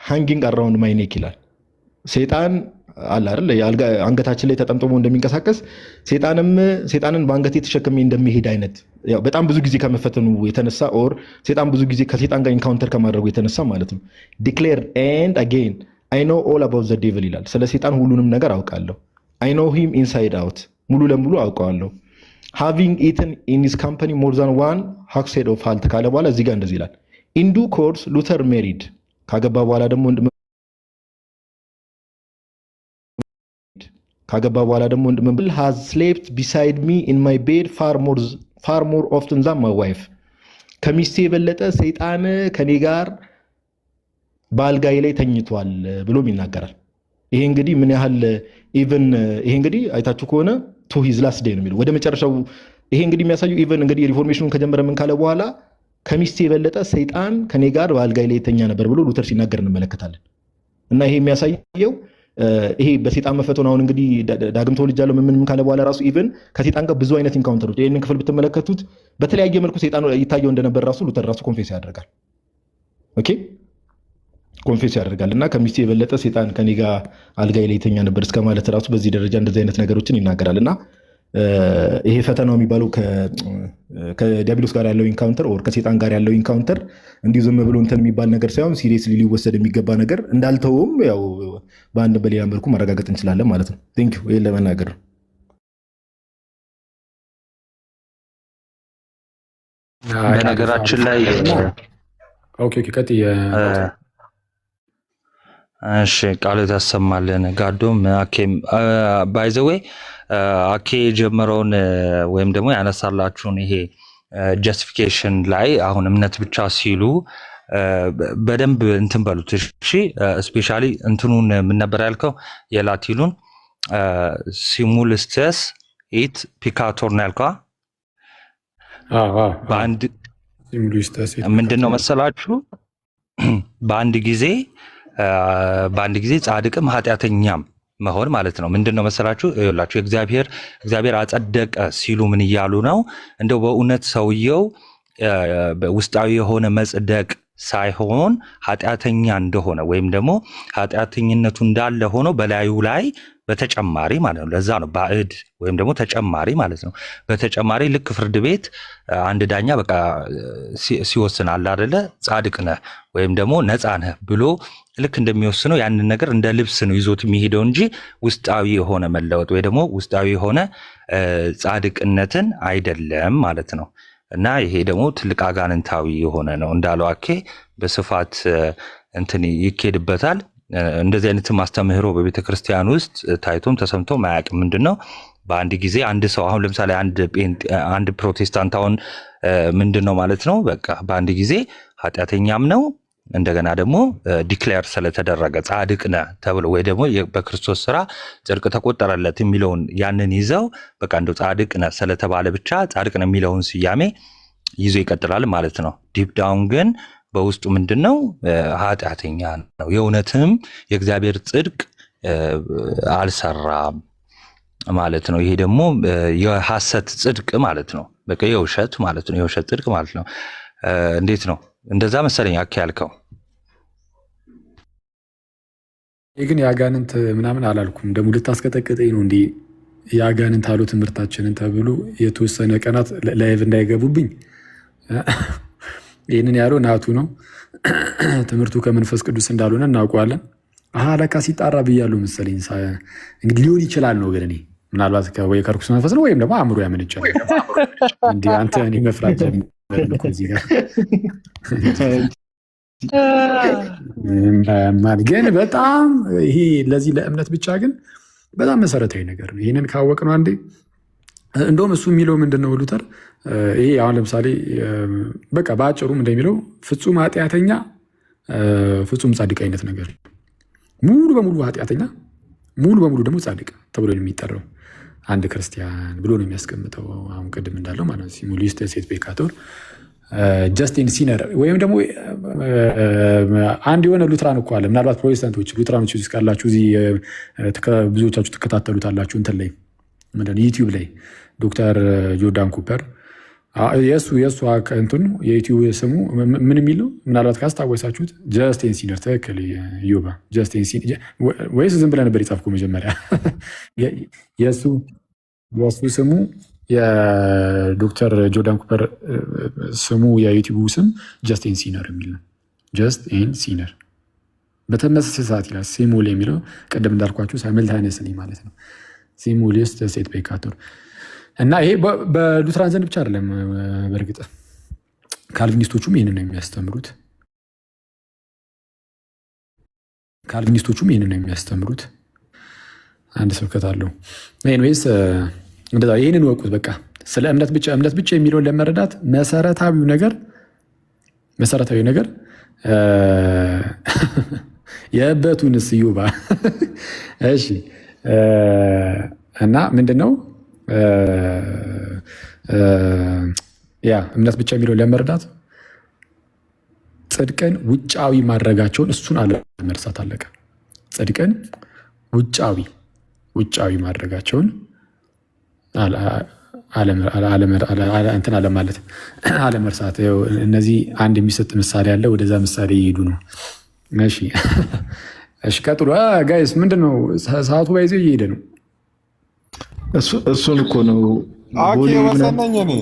hanging around my neck ይላል። ሴጣን አለ አይደል አንገታችን ላይ ተጠምጥሞ እንደሚንቀሳቀስ ሴጣንን በአንገቴ ተሸክሜ እንደሚሄድ አይነት ያው በጣም ብዙ ጊዜ ከመፈተኑ የተነሳ ኦር ሴጣን ብዙ ጊዜ ከሴጣን ጋር ኢንካውንተር ከማድረጉ የተነሳ ማለት ነው። declare and again I know all about the devil ይላል። ስለ ሴጣን ሁሉንም ነገር አውቃለሁ። I know him inside out ሙሉ ለሙሉ አውቀዋለሁ። having eaten in his company more than one hogshead of malt ካለ በኋላ እዚህ ጋር እንደዚህ ይላል in due course Luther married ካገባ በኋላ ደግሞ has slept beside me in my bed far more often than my wife ከሚስቴ የበለጠ ሰይጣን ከኔ ጋር ባልጋይ ላይ ተኝቷል ብሎም ይናገራል። ይሄ እንግዲህ ምን ያህል ኢቭን ይሄ እንግዲህ አይታችሁ ከሆነ to his last day ነው የሚለው ወደ መጨረሻው ይሄ እንግዲህ የሚያሳየው ኢቭን እንግዲህ ሪፎርሜሽኑን ከጀመረ ምን ካለ በኋላ ከሚስቴ የበለጠ ሰይጣን ከኔ ጋር ባልጋይ ላይ ተኛ ነበር ብሎ ሉተር ሲናገር እንመለከታለን። እና ይሄ የሚያሳየው ይሄ በሰይጣን መፈተን አሁን እንግዲህ ዳግም ተወልጃለሁ ምን ካለ በኋላ ራሱ ኢቭን ከሰይጣን ጋር ብዙ አይነት ኢንካውንተሮች ይሄንን ክፍል ብትመለከቱት በተለያየ መልኩ ሰይጣን ይታየው እንደነበር ራሱ ሉተር ራሱ ኮንፌስ ያደርጋል። ኦኬ ኮንፌስ ያደርጋል እና ከሚስቴ የበለጠ ሰይጣን ከኔ ጋር አልጋይ ላይ ተኛ ነበር እስከ ማለት ራሱ በዚህ ደረጃ እንደዚህ አይነት ነገሮችን ይናገራል። እና ይሄ ፈተናው የሚባለው ከዲያብሎስ ጋር ያለው ኢንካውንተር ኦር ከሰይጣን ጋር ያለው ኢንካውንተር እንዲሁ ዝም ብሎ እንትን የሚባል ነገር ሳይሆን ሲሪየስሊ ሊወሰድ የሚገባ ነገር እንዳልተውም ያው በአንድ በሌላ መልኩ ማረጋገጥ እንችላለን ማለት ነው። ቴንክ ዩ ይሄን ለመናገር ነው። በነገራችን ላይ ኦኬ ቀጥይ እሺ ቃሎት ያሰማልን ጋዶም አኬም ባይ ዘ ዌይ አኬ ጀመረውን ወይም ደግሞ ያነሳላችሁን ይሄ ጀስቲፊኬሽን ላይ አሁን እምነት ብቻ ሲሉ በደንብ እንትን በሉት እሺ። ስፔሻሊ እንትኑን ምን ነበር ያልከው የላቲኑን ሲሙልስተስ ኢት ፒካቶር ነው ያልከው። በአንድ ሲሙልስተስ ምንድነው መሰላችሁ በአንድ ጊዜ ጻድቅም ኃጢአተኛም መሆን ማለት ነው። ምንድነው መሰላችሁ ይኸውላችሁ እግዚአብሔር አጸደቀ ሲሉ ምን እያሉ ነው? እንደው በእውነት ሰውየው ውስጣዊ የሆነ መጽደቅ ሳይሆን ኃጢአተኛ እንደሆነ ወይም ደግሞ ኃጢአተኝነቱ እንዳለ ሆኖ በላዩ ላይ በተጨማሪ ማለት ነው። ለዛ ነው ባዕድ ወይም ደግሞ ተጨማሪ ማለት ነው። በተጨማሪ ልክ ፍርድ ቤት አንድ ዳኛ በቃ ሲወስን አለ አይደለ ጻድቅ ነህ ወይም ደግሞ ነፃ ነህ ብሎ ልክ እንደሚወስነው ያንን ነገር እንደ ልብስ ነው ይዞት የሚሄደው እንጂ ውስጣዊ የሆነ መለወጥ ወይ ደግሞ ውስጣዊ የሆነ ጻድቅነትን አይደለም ማለት ነው። እና ይሄ ደግሞ ትልቅ አጋንንታዊ የሆነ ነው እንዳለው አኬ በስፋት እንትን ይኬድበታል። እንደዚህ አይነት ማስተምህሮ በቤተ ክርስቲያን ውስጥ ታይቶም ተሰምቶም አያውቅም። ምንድነው በአንድ ጊዜ አንድ ሰው አሁን ለምሳሌ አንድ ፕሮቴስታንት አሁን ምንድነው ማለት ነው በቃ በአንድ ጊዜ ኃጢአተኛም ነው እንደገና ደግሞ ዲክሌር ስለተደረገ ጻድቅ ነህ ተብሎ ወይ ደግሞ በክርስቶስ ስራ ጽድቅ ተቆጠረለት የሚለውን ያንን ይዘው በቃ እንደው ጻድቅ ነህ ስለተባለ ብቻ ጻድቅ ነህ የሚለውን ስያሜ ይዞ ይቀጥላል ማለት ነው። ዲፕ ዳውን ግን በውስጡ ምንድነው ኃጢአተኛ ነው፣ የእውነትም የእግዚአብሔር ጽድቅ አልሰራም ማለት ነው። ይሄ ደግሞ የሐሰት ጽድቅ ማለት ነው። በቃ የውሸት ማለት ነው፣ የውሸት ጽድቅ ማለት ነው። እንዴት ነው እንደዛ መሰለኝ አክ ያልከው። ይህ ግን የአጋንንት ምናምን አላልኩም። ደግሞ ልታስቀጠቅጠኝ ነው እንዲህ የአጋንንት አሉ ትምህርታችንን ተብሎ የተወሰነ ቀናት ላይቭ እንዳይገቡብኝ ይህንን ያለው ናቱ ነው። ትምህርቱ ከመንፈስ ቅዱስ እንዳልሆነ እናውቀዋለን። ለካ ሲጣራ ብያለሁ መሰለኝ። እንግዲህ ሊሆን ይችላል ነው ግን እኔ ምናልባት ወይ ከርኩስ መንፈስ ነው ወይም ደግሞ አእምሮ ያመነጫል። እንዲህ አንተ እኔ መፍራት ጀመርኩ እዚህ ጋር ግን በጣም ይሄ ለዚህ ለእምነት ብቻ ግን በጣም መሰረታዊ ነገር ነው። ይህንን ካወቅ ነው አንዴ እንደውም እሱ የሚለው ምንድን ነው ሉተር ይሄ አሁን ለምሳሌ በቃ በአጭሩም እንደሚለው ፍጹም ኃጢአተኛ ፍጹም ጻድቅ አይነት ነገር ሙሉ በሙሉ ኃጢአተኛ ሙሉ በሙሉ ደግሞ ጻድቅ ተብሎ ነው የሚጠራው አንድ ክርስቲያን ብሎ ነው የሚያስቀምጠው። አሁን ቅድም እንዳለው ማለት ነው ሲሙሊስ ሴት ፔካቶር ጀስቲን ሲነር ወይም ደግሞ አንድ የሆነ ሉትራን እኮ አለ። ምናልባት ፕሮቴስታንቶች ሉትራኖች እዚህ ካላችሁ እዚህ ብዙዎቻችሁ ትከታተሉታላችሁ እንትን ላይ ምንድን ነው ዩቲዩብ ላይ ዶክተር ጆርዳን ኩፐር የእሱ እንትን የዩቲዩብ ስሙ ምን የሚል ነው? ምናልባት ካስታወሳችሁት ጀስቲን ሲነር ትክክል ዮባ ጀስቲን ሲነር ወይስ ዝም ብለህ ነበር የጻፍኩት መጀመሪያ? የእሱ ስሙ የዶክተር ጆርዳን ኩፐር ስሙ የዩቲዩብ ስም ጀስቲን ሲነር የሚል ነው። ጀስቲን ሲነር በተመሳሳይ ሰዓት ይላል ሲሙል የሚለው ቅድም እንዳልኳችሁ ሳይመልታይነስሊ ማለት ነው። ሲሙሊስ ሴት ፔካቶር እና ይሄ በሉትራን ዘንድ ብቻ አይደለም። በእርግጥ ካልቪኒስቶቹም ይህንን ነው የሚያስተምሩት። አንድ ስብከት አለው። ኤኒዌይስ እንደዛ ይህንን ወቁት። በቃ ስለ እምነት ብቻ የሚለውን ለመረዳት መሰረታዊው ነገር የእበቱን ስዩባ እሺ። እና ምንድን ነው ያ እምነት ብቻ የሚለውን ለመረዳት ጽድቅን ውጫዊ ማድረጋቸውን እሱን አለመርሳት አለቀ። ጽድቅን ውጫዊ ማድረጋቸውን እንትን አለማለት አለመርሳት። እነዚህ አንድ የሚሰጥ ምሳሌ አለ። ወደዛ ምሳሌ ይሄዱ ነው። እሺ ቀጥሎ ጋይስ። ምንድን ነው ሰዓቱ ባይዞ እየሄደ ነው። እሱን እኮ ነው ወሰነኝ እኔ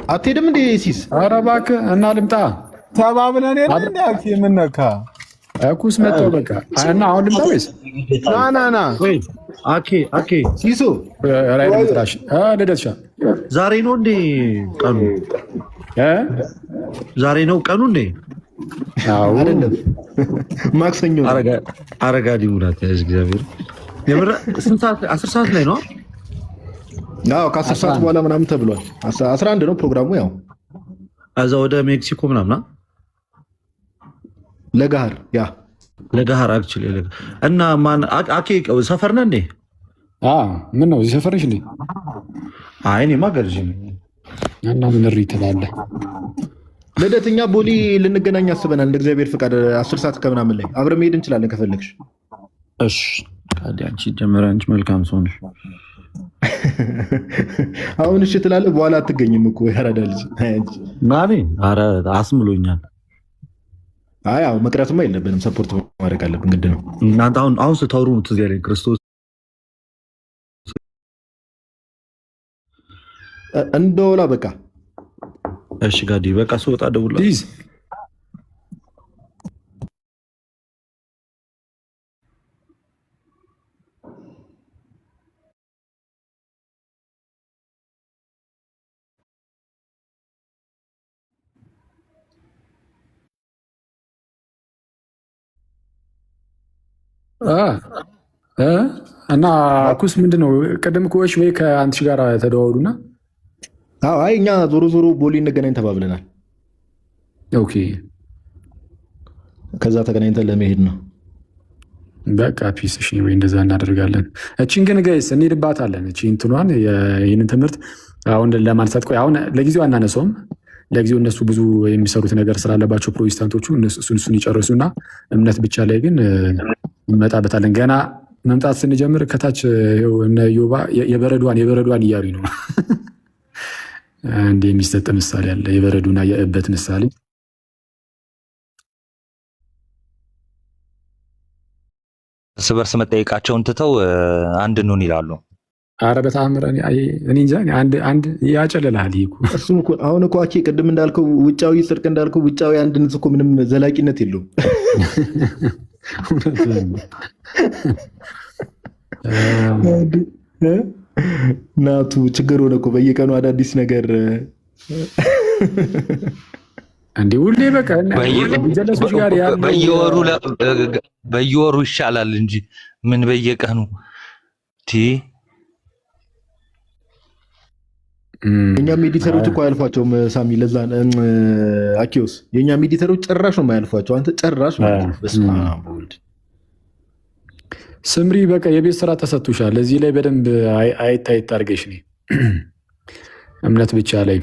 አትሄድም እንዴ ሲስ? ኧረ እባክህ እና ልምጣ ተባብለን የለ የምነካ እኩስ መጣሁ በቃ እና አሁን ልምጣ ወይስ ና አኬ ሲሶ ራሽ ልደትሻ ዛሬ ነው እንዴ ቀኑ? ዛሬ ነው ቀኑ እንዴ? አይደለም ማክሰኞ አረጋዲ ሙላት እግዚአብሔር የምር ስንት ሰዓት? 10 ሰዓት ላይ ነው። አዎ ከ10 ሰዓት በኋላ ምናምን ተብሏል። 11 ነው ፕሮግራሙ። ያው እዛ ወደ ሜክሲኮ ምናምን ለጋሃር አክቹሊ እና ማን አኬ ሰፈር ነህ እንዴ? ምን ነው እዚህ ሰፈርሽ እንዴ? አይ እኔማ ገርጂ ነኝ። እና ምን ሪ ትላለህ? ልደትኛ ቦሊ ልንገናኝ አስበናል። እንደ እግዚአብሔር ፍቃድ 10 ሰዓት ከምናምን ላይ አብረን መሄድ እንችላለን ከፈለግሽ። እሺ ታዲያ አንቺ ጀመረ አንቺ መልካም ሰው ነሽ። አሁን እሺ ትላለህ፣ በኋላ አትገኝም እኮ ያራዳ ልጅ ማሪ። ኧረ አስምሎኛል። አይ አዎ መቅረትማ የለብንም፣ ሰፖርት ማድረግ አለብን፣ ግድ ነው። እናንተ አሁን ስታወሩ ትዝ ያለኝ ክርስቶስ እንደውላ በቃ እሺ ጋዲ በቃ ስወጣ ደውላለሁ። እና ኩስ ምንድነው? ቅድም ኮች ወይ ከአንትሽ ጋር ተደዋውሉና አይ እኛ ዞሮ ዞሮ ቦሌ እንገናኝ ተባብለናል። ኦኬ ከዛ ተገናኝተን ለመሄድ ነው። በቃ ፒስ። እሺ ወይ እንደዛ እናደርጋለን። እቺን ግን ጋይስ እንሄድባታለን። እቺ እንትኗን ይህንን ትምህርት አሁን ለማንሳት ቆይ፣ አሁን ለጊዜው አናነሳውም። ለጊዜው እነሱ ብዙ የሚሰሩት ነገር ስላለባቸው ፕሮቴስታንቶቹ እሱን ይጨርሱና እምነት ብቻ ላይ ግን እንመጣበታለን። ገና መምጣት ስንጀምር ከታች እነ ዮባ የበረዷን እያሉኝ ነው። እንደ የሚሰጥ ምሳሌ አለ፣ የበረዱና የእበት ምሳሌ። እርስ በርስ መጠየቃቸውን ትተው አንድ ኑን ይላሉ። አረ በተአምር እኔ እንጃ አንድ ያጨልልሃል። ይሄ እሱም እኮ አሁን እኮ አኬ ቅድም እንዳልከው ውጫዊ ጽድቅ እንዳልከው ውጫዊ አንድነት እኮ ምንም ዘላቂነት የለውም። ናቱ ችግር ሆነ እኮ በየቀኑ አዳዲስ ነገር እንዴ ሁሌ በቃ ጀለሶች ጋር በየወሩ ይሻላል እንጂ ምን በየቀኑ የኛም ኤዲተሮች እኮ አያልፏቸውም ሳሚ። ለዛ አኪዮስ የኛም ኤዲተሮች ጭራሽ ነው የማያልፏቸው። አንተ ጭራሽ ማለት ነው። በስመ አብ ወልድ ስምሪ በቃ የቤት ስራ ተሰጥቶሻል። እዚህ ላይ በደንብ አይታይት አድርገሽ ነው እምነት ብቻ ላይ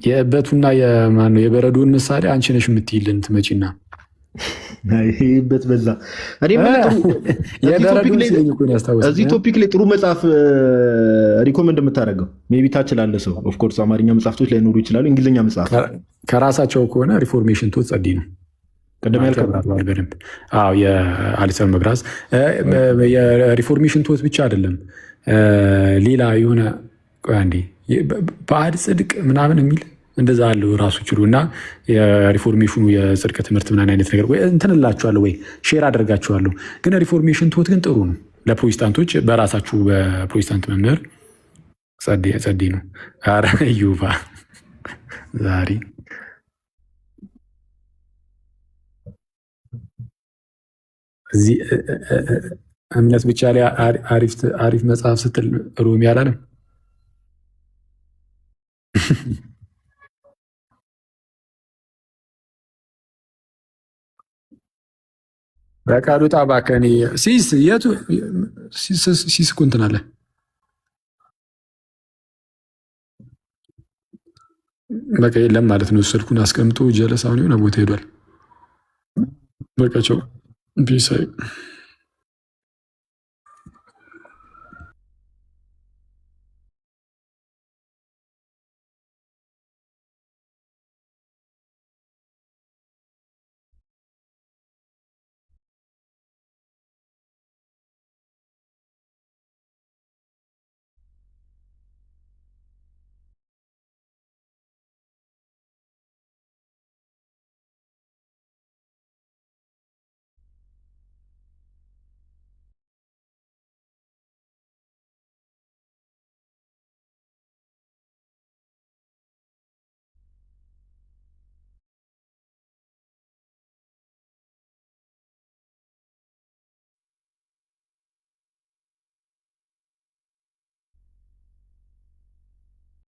የእበቱና የማነው የበረዶን ምሳሌ አንቺ ነሽ የምትይልን ትመጪና ይሄበት በዛ እዚህ ቶፒክ ላይ ጥሩ መጽሐፍ ሪኮመንድ የምታደርገው ሜይ ቢ ታች ላለ ሰው ኦፍ ኮርስ አማርኛ መጽሐፍቶች ላይኖሩ ይችላሉ። እንግሊዝኛ መጽሐፍ ከራሳቸው ከሆነ ሪፎርሜሽን ቶት ጸዲ ነው። ቀደም ያልከብራል በደንብ የአሊስተር መግራዝ የሪፎርሜሽን ቶት ብቻ አይደለም ሌላ የሆነ አንዴ ባዕድ ጽድቅ ምናምን የሚል እንደዛ አለው ራሱ ችሉ እና የሪፎርሜሽኑ የጽድቅ ትምህርት ምናምን አይነት ነገር ወይ እንትንላችኋለሁ ወይ ሼር አደርጋችኋለሁ። ግን ሪፎርሜሽን ቶት ግን ጥሩ ነው ለፕሮቴስታንቶች በራሳችሁ በፕሮቴስታንት መምህር ጸዴ ነው። ኧረ ዩባ ዛሬ እዚህ እምነት ብቻ ላይ አሪፍ መጽሐፍ ስትል ሮሚ አላለም። በቃሉ ጣባከኔ ሲስ እኮ እንትን አለ። በቃ የለም ማለት ነው። ስልኩን አስቀምጦ ጀለስ አሁን የሆነ ቦታ ሄዷል። በቃ ቸው ፒስ